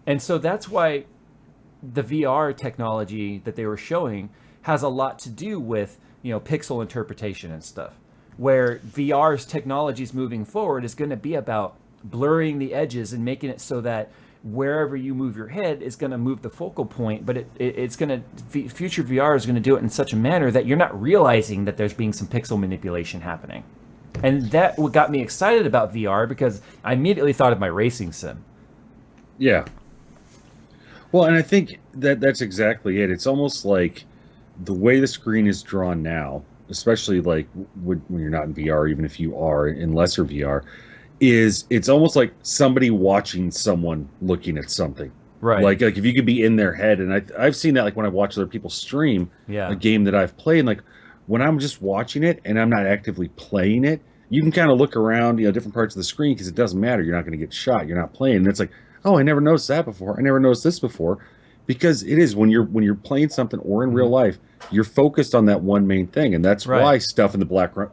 And so that's why the VR technology that they were showing has a lot to do with, pixel interpretation and stuff. Where VR's technologies moving forward is going to be about blurring the edges and making it so that wherever you move your head is going to move the focal point, but it's going to, future VR is going to do it in such a manner that you're not realizing that there's being some pixel manipulation happening. And that what got me excited about VR, because I immediately thought of my racing sim. Yeah. Well, and I think that's exactly it. It's almost like the way the screen is drawn now, especially like when you're not in VR, even if you are in lesser VR, it's almost like somebody watching someone looking at something. Right. Like if you could be in their head, and I've seen that like when I watch other people stream a game that I've played, and like when I'm just watching it and I'm not actively playing it, you can kind of look around, different parts of the screen, because it doesn't matter. You're not going to get shot. You're not playing. And it's like, oh, I never noticed that before. I never noticed this before. Because it is when you're playing something or in real life, you're focused on that one main thing, and that's why stuff in the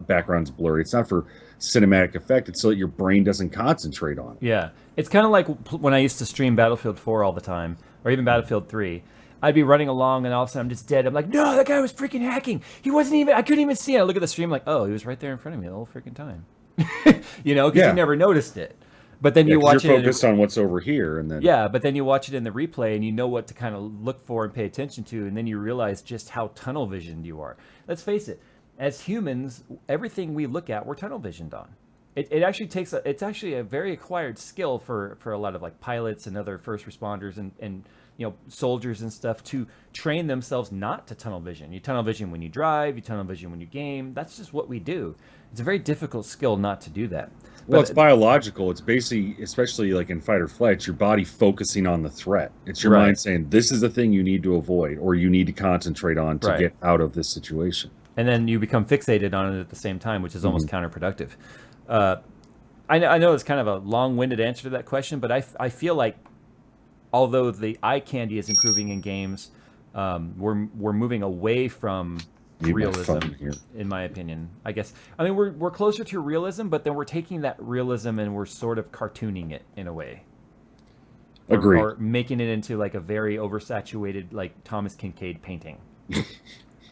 background's blurry. It's not for cinematic effect; it's so that your brain doesn't concentrate on it. Yeah, it's kind of like when I used to stream Battlefield 4 all the time, or even Battlefield 3. I'd be running along, and all of a sudden I'm just dead. I'm like, no, that guy was freaking hacking. He wasn't even. I couldn't even see it. I look at the stream like, oh, he was right there in front of me the whole freaking time. Because you never noticed it. But then you watch you're focused on what's over here, and then but then you watch it in the replay, and you know what to kind of look for and pay attention to, and then you realize just how tunnel visioned you are. Let's face it, as humans, everything we look at, we're tunnel visioned on. It actually takes it's actually a very acquired skill for a lot of like pilots and other first responders and soldiers and stuff to train themselves not to tunnel vision. You tunnel vision when you drive, you tunnel vision when you game. That's just what we do. It's a very difficult skill not to do that. Well, it's biological. It's basically, especially like in fight or flight, it's your body focusing on the threat. It's your mind saying, this is the thing you need to avoid, or you need to concentrate on to get out of this situation. And then you become fixated on it at the same time, which is almost counterproductive. I know it's kind of a long-winded answer to that question, but I feel like although the eye candy is improving in games, we're moving away from realism, in my opinion. I guess. I mean, we're closer to realism, but then we're taking that realism and we're sort of cartooning it in a way. Agreed. Or making it into like a very oversaturated, like Thomas Kincaid painting.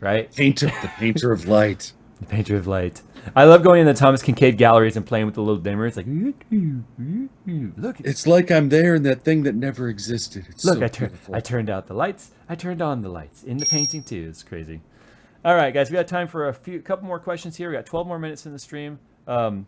Right? The painter of light. The painter of light. I love going in the Thomas Kincaid galleries and playing with the little dimmer. It's like, look. It's like I'm there in that thing that never existed. It's look, so I turned out the lights. I turned on the lights in the painting too. It's crazy. All right, guys, we got time for a couple more questions here. We got 12 more minutes in the stream. Even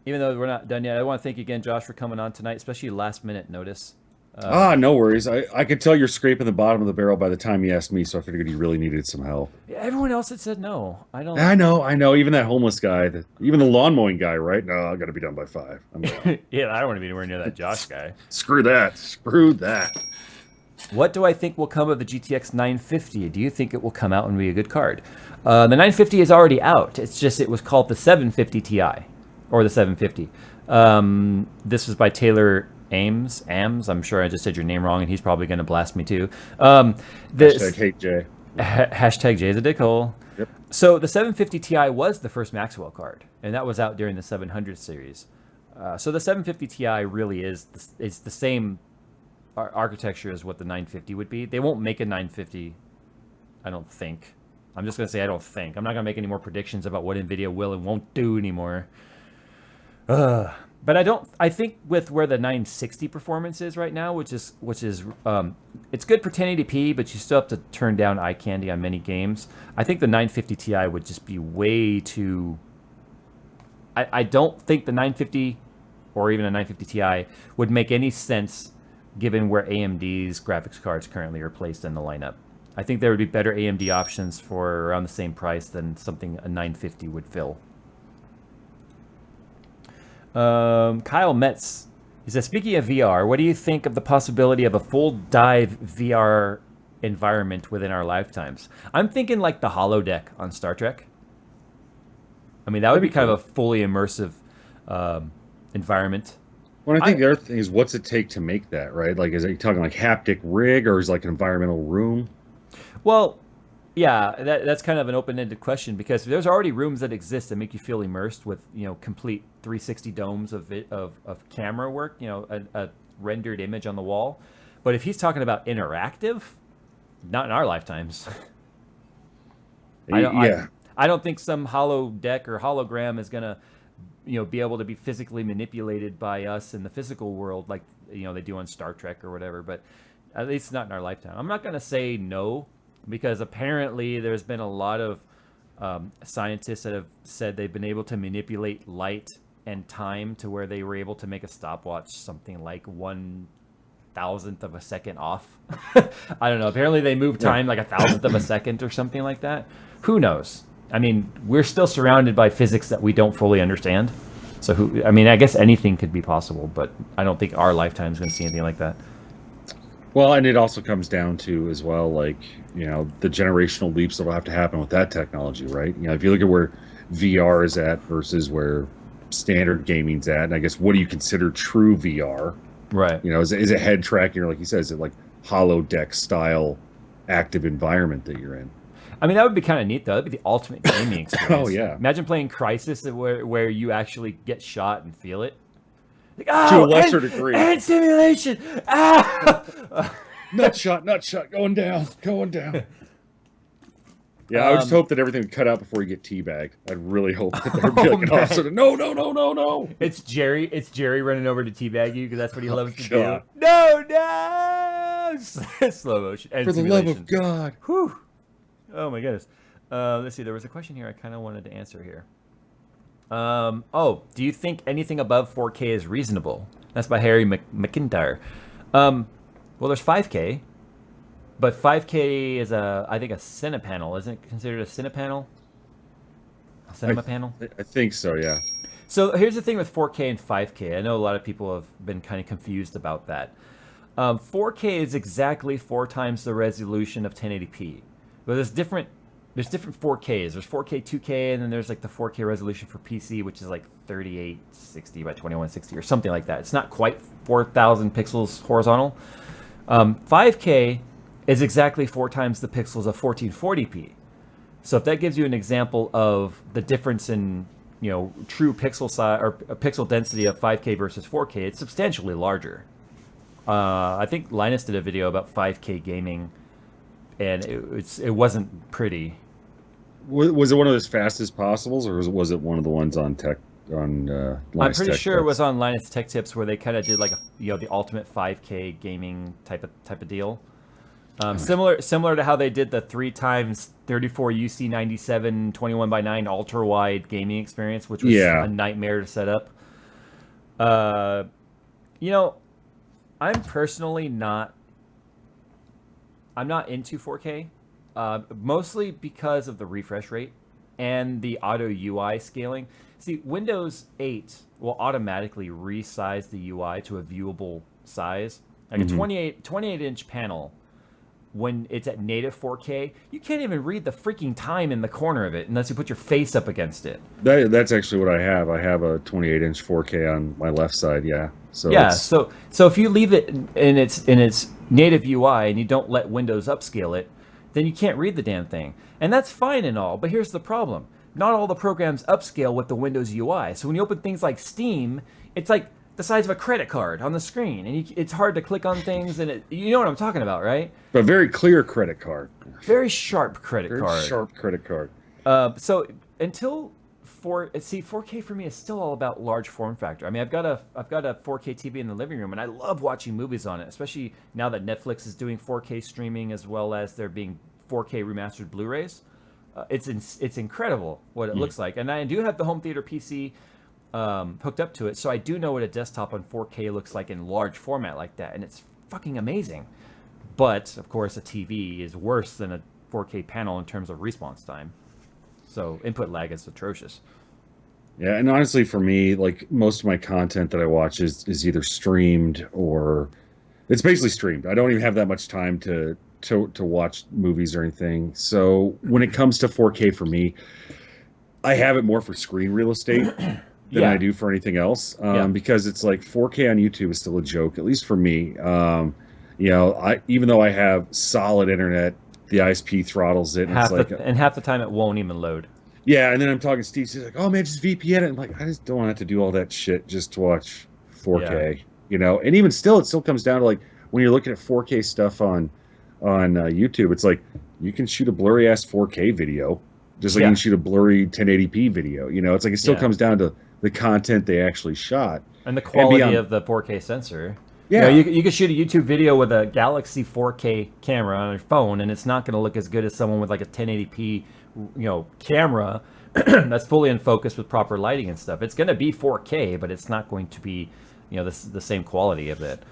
though we're not done yet, I want to thank you again, Josh, for coming on tonight, especially last minute notice. No worries. I could tell you're scraping the bottom of the barrel by the time you asked me, so I figured you really needed some help. Yeah, everyone else had said no. I know. Even that homeless guy, even the lawn mowing guy, right? No, I got to be done by 5. I'm done. Yeah, I don't want to be anywhere near that Josh guy. Screw that. What do I think will come of the GTX 950? Do you think it will come out and be a good card? The 950 is already out. It's just it was called the 750 Ti, or the 750. This was by Taylor Ames. I'm sure I just said your name wrong, and he's probably going to blast me too. Hashtag hate Jay. Hashtag Jay's a dickhole. Yep. So the 750 Ti was the first Maxwell card, and that was out during the 700 series. So the 750 Ti really is the same architecture as what the 950 would be. They won't make a 950, I don't think. I'm just going to say I don't think. I'm not going to make any more predictions about what NVIDIA will and won't do anymore. But I think with where the 960 performance is right now, which is it's good for 1080p, but you still have to turn down eye candy on many games. I think the 950 Ti would just be way too... I don't think the 950 or even a 950 Ti would make any sense given where AMD's graphics cards currently are placed in the lineup. I think there would be better AMD options for around the same price than something a 950 would fill. Kyle Metz, he says, speaking of VR, what do you think of the possibility of a full dive VR environment within our lifetimes? I'm thinking like the holodeck on Star Trek. I mean, that would be kind of a fully immersive environment. Well, I think the other thing is, what's it take to make that, right? Like, is it talking like haptic rig, or is it like an environmental room? Well, yeah, that's kind of an open-ended question, because there's already rooms that exist that make you feel immersed with, complete 360 domes of camera work, a rendered image on the wall. But if he's talking about interactive, not in our lifetimes. I don't think some holodeck or hologram is gonna, be able to be physically manipulated by us in the physical world like they do on Star Trek or whatever. But at least not in our lifetime. I'm not gonna say no, because apparently there's been a lot of scientists that have said they've been able to manipulate light and time to where they were able to make a stopwatch something like 1/1000th of a second off. I don't know. Apparently they move time like 1/1000th of a second or something like that. Who knows? I mean, we're still surrounded by physics that we don't fully understand. So I guess anything could be possible, but I don't think our lifetime is going to see anything like that. Well, and it also comes down to as well, like, the generational leaps that will have to happen with that technology, right? If you look at where VR is at versus where standard gaming's at, and I guess what do you consider true VR? Right. Is it head tracking, or like you said, is it like holodeck style active environment that you're in? I mean, that would be kind of neat, though. That'd be the ultimate gaming experience. Oh, yeah. Imagine playing Crysis where you actually get shot and feel it. Like, to a lesser degree. And simulation! Nut shot, going down. Yeah, I would just hope that everything would cut out before you get teabagged. I'd really hope that there'd be like an officer. No. It's Jerry running over to teabag you, because that's what he loves to God. do. No! Slow motion. And for the love of God. Whew. Oh my goodness. Let's see. There was a question here I kind of wanted to answer here. Do you think anything above 4K is reasonable? That's by Harry McIntyre. Well, there's 5K, but 5K is I think a cinepanel. Isn't it considered a cinepanel? A cinema panel? I think so, yeah. So here's the thing with 4K and 5K. I know a lot of people have been kind of confused about that. 4K is exactly 4 times the resolution of 1080p. But there's different 4Ks. There's 4K 2K, and then there's like the 4K resolution for PC, which is like 3860 by 2160 or something like that. It's not quite 4,000 pixels horizontal. 5K is exactly 4 times the pixels of 1440p. So if that gives you an example of the difference in true pixel size or pixel density of 5K versus 4K, it's substantially larger. I think Linus did a video about 5K gaming, and it wasn't pretty. Was it one of those fastest possibles, or was it one of the ones on tech? I'm pretty sure it was on Linus Tech Tips, where they kind of did like the ultimate 5K gaming type of deal. Similar to how they did the 3x 34 UC97 21:9 ultra wide gaming experience, which was a nightmare to set up. I'm personally not into 4K, mostly because of the refresh rate and the auto UI scaling. See, Windows 8 will automatically resize the UI to a viewable size Like a 28 inch panel, when it's at native 4K, you can't even read the freaking time in the corner of it unless you put your face up against it. That's actually what I have. I have a 28-inch 4K on my left side. Yeah. So Yeah, it's so if you leave it in its native UI and you don't let Windows upscale it, then you can't read the damn thing. And that's fine and all, but here's the problem. Not all the programs upscale with the Windows UI. So when you open things like Steam, it's like the size of a credit card on the screen, and it's hard to click on things, and you know what I'm talking about, right? a very clear credit card. Very sharp credit Very card. sharp credit card. So until 4K for me is still all about large form factor. I mean, I've got a 4K TV in the living room, and I love watching movies on it, especially now that Netflix is doing 4K streaming as well as there being 4K remastered Blu-rays. It's incredible what it looks like, and I do have the home theater PC hooked up to it, so I do know what a desktop on 4K looks like in large format like that, and it's fucking amazing. But of course, a TV is worse than a 4K panel in terms of response time. So input lag is atrocious. Yeah, and honestly, for me, like most of my content that I watch is either streamed or it's basically streamed. I don't even have that much time to watch movies or anything. So when it comes to 4K for me, I have it more for screen real estate than Yeah. I do for anything else. Yeah. Because it's like 4K on YouTube is still a joke, at least for me. You know, even though I have solid internet, the ISP throttles it, and Half it's like, half the time it won't even load. yeah. And then I'm talking to Steve. He's like, "Oh man, just VPN it." I'm like, I just don't want to have to do all that shit just to watch 4K. You know, and even still, it still comes down to like when you're looking at 4K stuff on YouTube, it's like you can shoot a blurry ass 4K video, just like you can shoot a blurry 1080p video. You know, it's like it still comes down to the content they actually shot and the quality of the 4K sensor. Yeah, you know, you could shoot a YouTube video with a Galaxy 4K camera on your phone, and it's not going to look as good as someone with like a 1080p, camera that's fully in focus with proper lighting and stuff. It's going to be 4K, but it's not going to be, the same quality of it.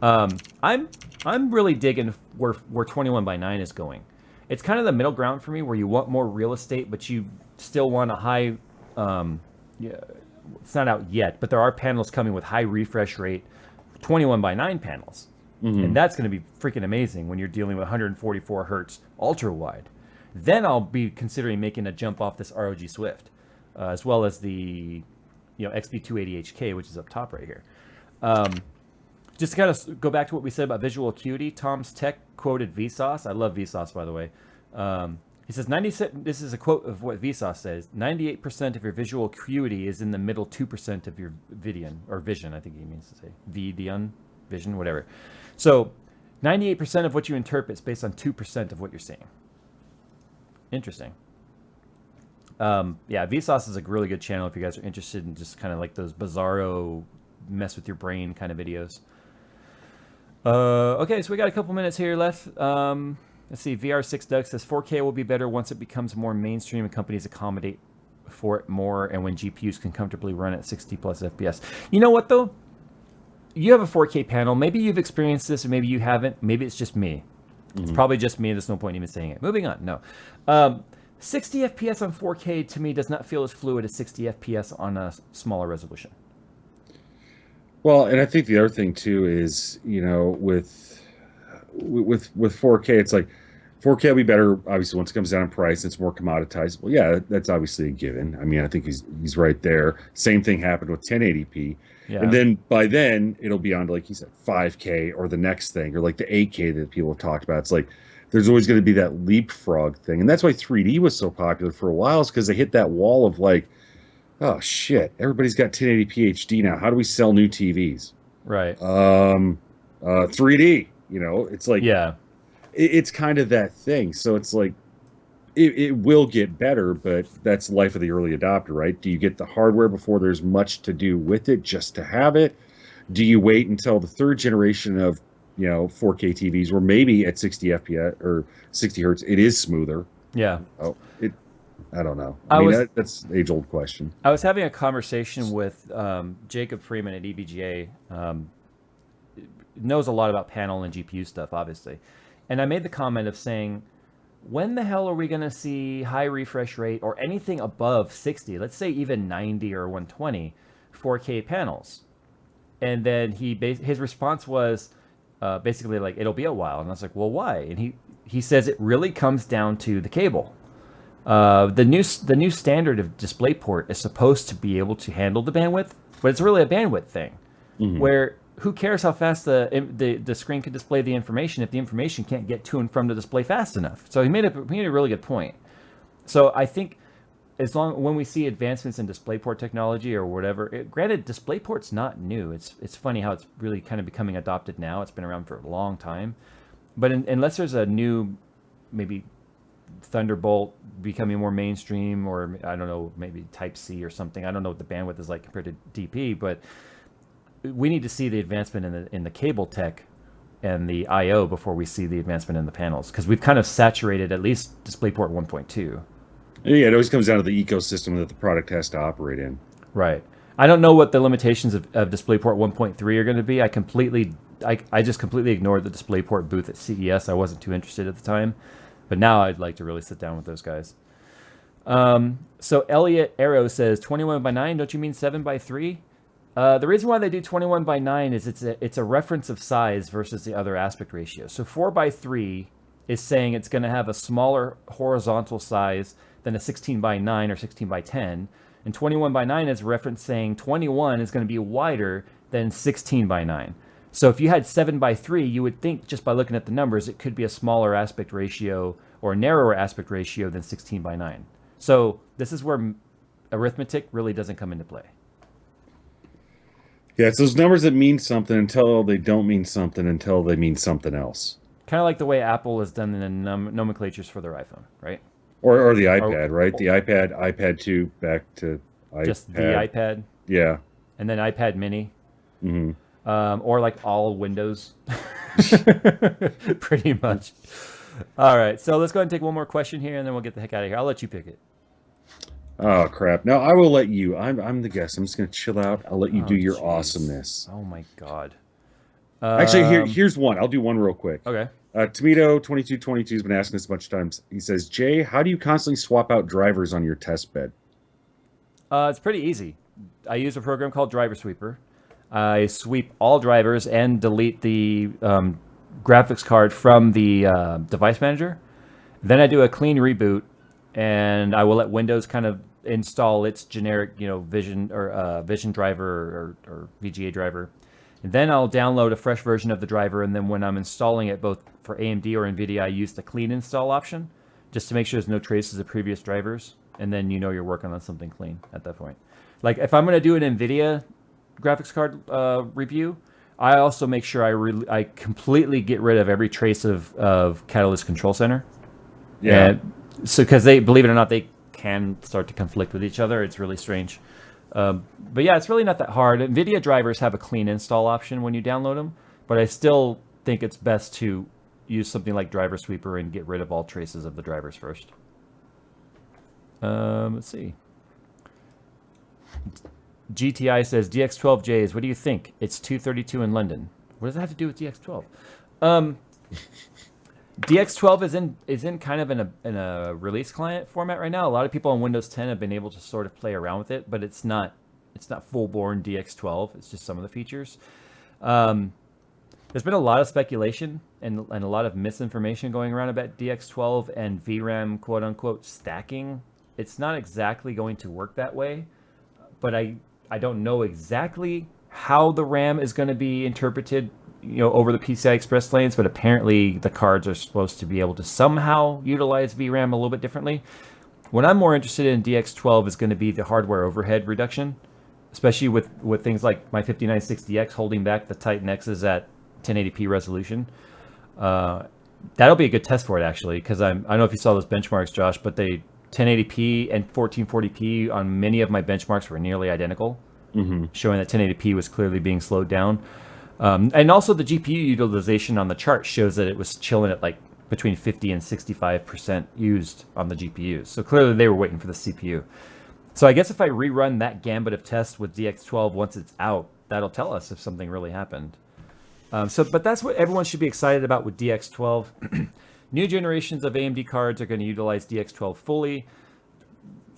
I'm really digging where 21 by 9 is going. It's kind of the middle ground for me, where you want more real estate, but you still want a high. It's not out yet, but there are panels coming with high refresh rate. 21 by 9 panels, and that's going to be freaking amazing when you're dealing with 144 hertz ultra wide. Then I'll be considering making a jump off this ROG Swift, as well as the XP280HK, which is up top right here. Just to kind of go back to what we said about visual acuity, Tom's Tech quoted Vsauce. I love Vsauce, by the way. He says, this is a quote of what Vsauce says, 98% of your visual acuity is in the middle 2% of your vision, I think he means to say. Vision, whatever. So 98% of what you interpret is based on 2% of what you're seeing. Interesting. Vsauce is a really good channel if you guys are interested in just kind of like those bizarro mess with your brain kind of videos. Okay, so we got a couple minutes here left. Let's see, VR6 Doug says 4K will be better once it becomes more mainstream and companies accommodate for it more, and when GPUs can comfortably run at 60 plus FPS. You know what, though? You have a 4K panel. Maybe you've experienced this, or maybe you haven't. Maybe it's just me. It's probably just me. There's no point in even saying it. Moving on. No. 60 FPS on 4K, to me, does not feel as fluid as 60 FPS on a smaller resolution. Well, and I think the other thing, too, is, with 4K, it's like 4K will be better, obviously, once it comes down in price. It's more commoditizable. Yeah, that's obviously a given. I mean, I think he's right there. Same thing happened with 1080p. Yeah. And then by then, it'll be on to, like he said, 5K or the next thing, or like the 8K that people have talked about. It's like there's always going to be that leapfrog thing. And that's why 3D was so popular for a while, is because they hit that wall of like, oh, shit, everybody's got 1080p HD now. How do we sell new TVs? Right. 3D. It's like, it's kind of that thing. So it's like, it will get better, but that's life of the early adopter, right? Do you get the hardware before there's much to do with it just to have it? Do you wait until the third generation of, 4K TVs where maybe at 60 FPS or 60 hertz, it is smoother? Yeah. I don't know. I mean, that's an age-old question. I was having a conversation with Jacob Freeman at EVGA. Knows a lot about panel and GPU stuff, obviously. And I made the comment of saying, when the hell are we going to see high refresh rate or anything above 60, let's say even 90 or 120 4K panels? And then his response was, basically like it'll be a while, and I was like, well, why? And he says it really comes down to the cable. The new standard of DisplayPort is supposed to be able to handle the bandwidth, but it's really a bandwidth thing. Where who cares how fast the screen can display the information if the information can't get to and from the display fast enough? So he made a really good point. So I think when we see advancements in DisplayPort technology or whatever, granted DisplayPort's not new. It's funny how it's really kind of becoming adopted now. It's been around for a long time, but unless there's a new maybe Thunderbolt becoming more mainstream, or I don't know, maybe Type C or something. I don't know what the bandwidth is like compared to DP, but we need to see the advancement in the cable tech and the I/O before we see the advancement in the panels, because we've kind of saturated at least DisplayPort 1.2. Yeah, it always comes down to the ecosystem that the product has to operate in. Right. I don't know what the limitations of DisplayPort 1.3 are going to be. I just completely ignored the DisplayPort booth at CES. I wasn't too interested at the time. But now I'd like to really sit down with those guys. So Elliot Arrow says 21:9. Don't you mean 7:3? The reason why they do 21:9 is it's a reference of size versus the other aspect ratio. So 4:3 is saying it's going to have a smaller horizontal size than a 16:9 or 16:10, and 21:9 is reference saying 21 is going to be wider than 16:9. So if you had 7:3, you would think just by looking at the numbers, it could be a smaller aspect ratio or a narrower aspect ratio than 16:9. So this is where arithmetic really doesn't come into play. Yeah, it's those numbers that mean something until they don't mean something until they mean something else. Kind of like the way Apple has done the nomenclatures for their iPhone, right? Or the iPad, right? The iPad 2 back to iPad. Just the iPad. Yeah. And then iPad mini. Mm-hmm. Or like all Windows. Pretty much. All right, so let's go ahead and take one more question here, and then we'll get the heck out of here. I'll let you pick it. Oh, crap. No, I will let you. I'm the guest. I'm just going to chill out. I'll let you do your awesomeness. Oh, my God. Actually, here's one. I'll do one real quick. Okay. Tomato2222 has been asking this a bunch of times. He says, Jay, how do you constantly swap out drivers on your test bed? It's pretty easy. I use a program called Driver Sweeper. I sweep all drivers and delete the graphics card from the device manager. Then I do a clean reboot, and I will let Windows kind of install its generic, Vision or Vision driver or VGA driver. And then I'll download a fresh version of the driver, and then when I'm installing it, both for AMD or NVIDIA, I use the clean install option, just to make sure there's no traces of previous drivers, and then you're working on something clean at that point. Like if I'm going to do an NVIDIA graphics card review, I also make sure I completely get rid of every trace of Catalyst Control Center. Yeah. And so because they, believe it or not, they can start to conflict with each other. It's really strange. But yeah, it's really not that hard. NVIDIA drivers have a clean install option when you download them, but I still think it's best to use something like Driver Sweeper and get rid of all traces of the drivers first. Let's see. GTI says, DX12Js, what do you think? It's 232 in London. What does that have to do with DX12? DX12 is in kind of in a release client format right now. A lot of people on Windows 10 have been able to sort of play around with it, but it's not full-born DX12. It's just some of the features. There's been a lot of speculation and a lot of misinformation going around about DX12 and VRAM quote-unquote stacking. It's not exactly going to work that way, but I don't know exactly how the RAM is going to be interpreted over the PCI Express lanes, but apparently the cards are supposed to be able to somehow utilize VRAM a little bit differently. What I'm more interested in DX12 is going to be the hardware overhead reduction, especially with things like my 5960X holding back the Titan X's at 1080p resolution. That'll be a good test for it, actually, because I don't know if you saw those benchmarks, Josh, but they 1080p and 1440p on many of my benchmarks were nearly identical, showing that 1080p was clearly being slowed down. And also the GPU utilization on the chart shows that it was chilling at like between 50 and 65% used on the GPUs. So clearly they were waiting for the CPU. So I guess if I rerun that gambit of tests with DX12 once it's out, that'll tell us if something really happened. But that's what everyone should be excited about with DX12. New generations of AMD cards are going to utilize DX12 fully.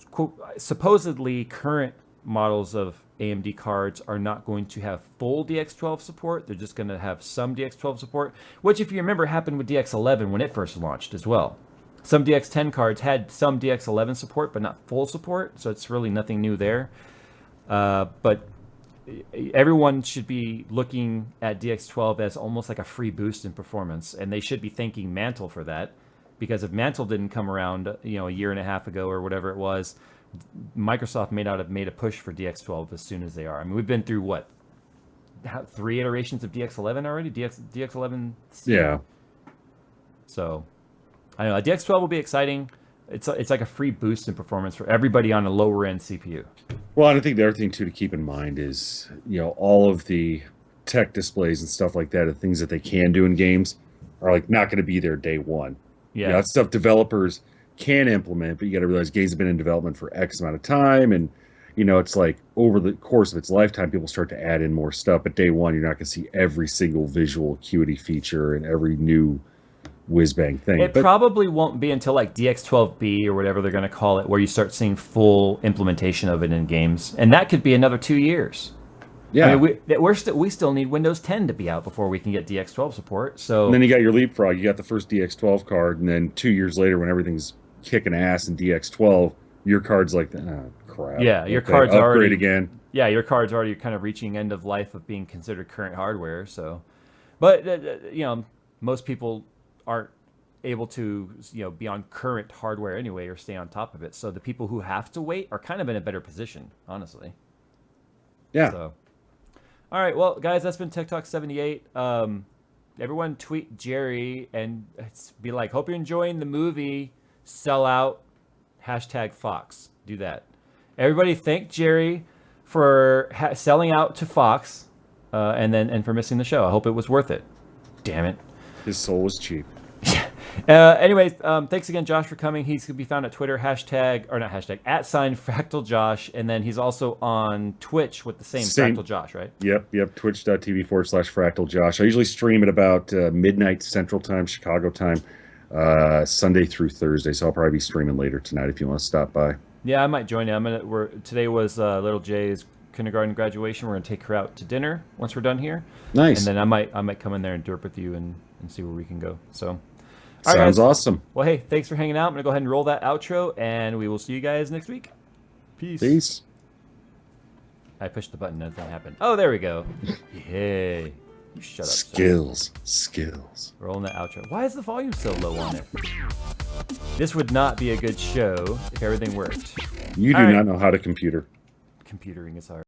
Quote, supposedly current models of AMD cards are not going to have full DX12 support. They're just going to have some DX12 support, which, if you remember, happened with DX11 when it first launched as well. Some DX10 cards had some DX11 support, but not full support, so it's really nothing new there. But everyone should be looking at DX12 as almost like a free boost in performance, and they should be thanking Mantle for that, because if Mantle didn't come around, a year and a half ago or whatever it was, Microsoft may not have made a push for DX12 as soon as they are. I mean, we've been through what, 3 iterations of DX11 already? DX11. Yeah. So, I don't know. DX12 will be exciting. It's like a free boost in performance for everybody on a lower end CPU. Well, and I think the other thing too to keep in mind is, all of the tech displays and stuff like that, the things that they can do in games are like not going to be there day one. Yeah, that's stuff developers can implement, but you got to realize games have been in development for X amount of time, and it's like over the course of its lifetime, people start to add in more stuff. But day one, you're not going to see every single visual acuity feature and every new whiz-bang thing. It probably won't be until like DX12B or whatever they're going to call it, where you start seeing full implementation of it in games, and that could be another 2 years. Yeah, I mean, we still need Windows 10 to be out before we can get DX12 support. So and then you got your leapfrog. You got the first DX12 card, and then 2 years later, when everything's kicking ass in DX12, your card's like, oh, crap. Yeah, your okay, card's upgrade already again. Yeah, your card's already kind of reaching end of life of being considered current hardware. So, but most people aren't able to be on current hardware anyway or stay on top of it. So the people who have to wait are kind of in a better position, honestly. Yeah. So, all right, well, guys, that's been Tech Talk 78. Everyone tweet Jerry and be like, hope you're enjoying the movie Sellout, #Fox. Do that. Everybody thank Jerry for selling out to Fox and for missing the show. I hope it was worth it. Damn it. His soul was cheap. Anyways, thanks again, Josh, for coming. He's going to be found at Twitter, @@FractalJosh, and then he's also on Twitch with the same Fractal Josh, right? Yep. Twitch.tv/FractalJosh. I usually stream at about midnight Central Time, Chicago time, Sunday through Thursday. So I'll probably be streaming later tonight if you want to stop by. Yeah, I might join you. Today was little Jay's kindergarten graduation. We're going to take her out to dinner once we're done here. Nice. And then I might come in there and derp with you and see where we can go. So. Sounds awesome. Well, hey, thanks for hanging out. I'm going to go ahead and roll that outro, and we will see you guys next week. Peace. I pushed the button, nothing happened. Oh, there we go. Yay. You shut up. Skills. Rolling the outro. Why is the volume so low on it? This would not be a good show if everything worked. You do not know how to computer. Computering is hard.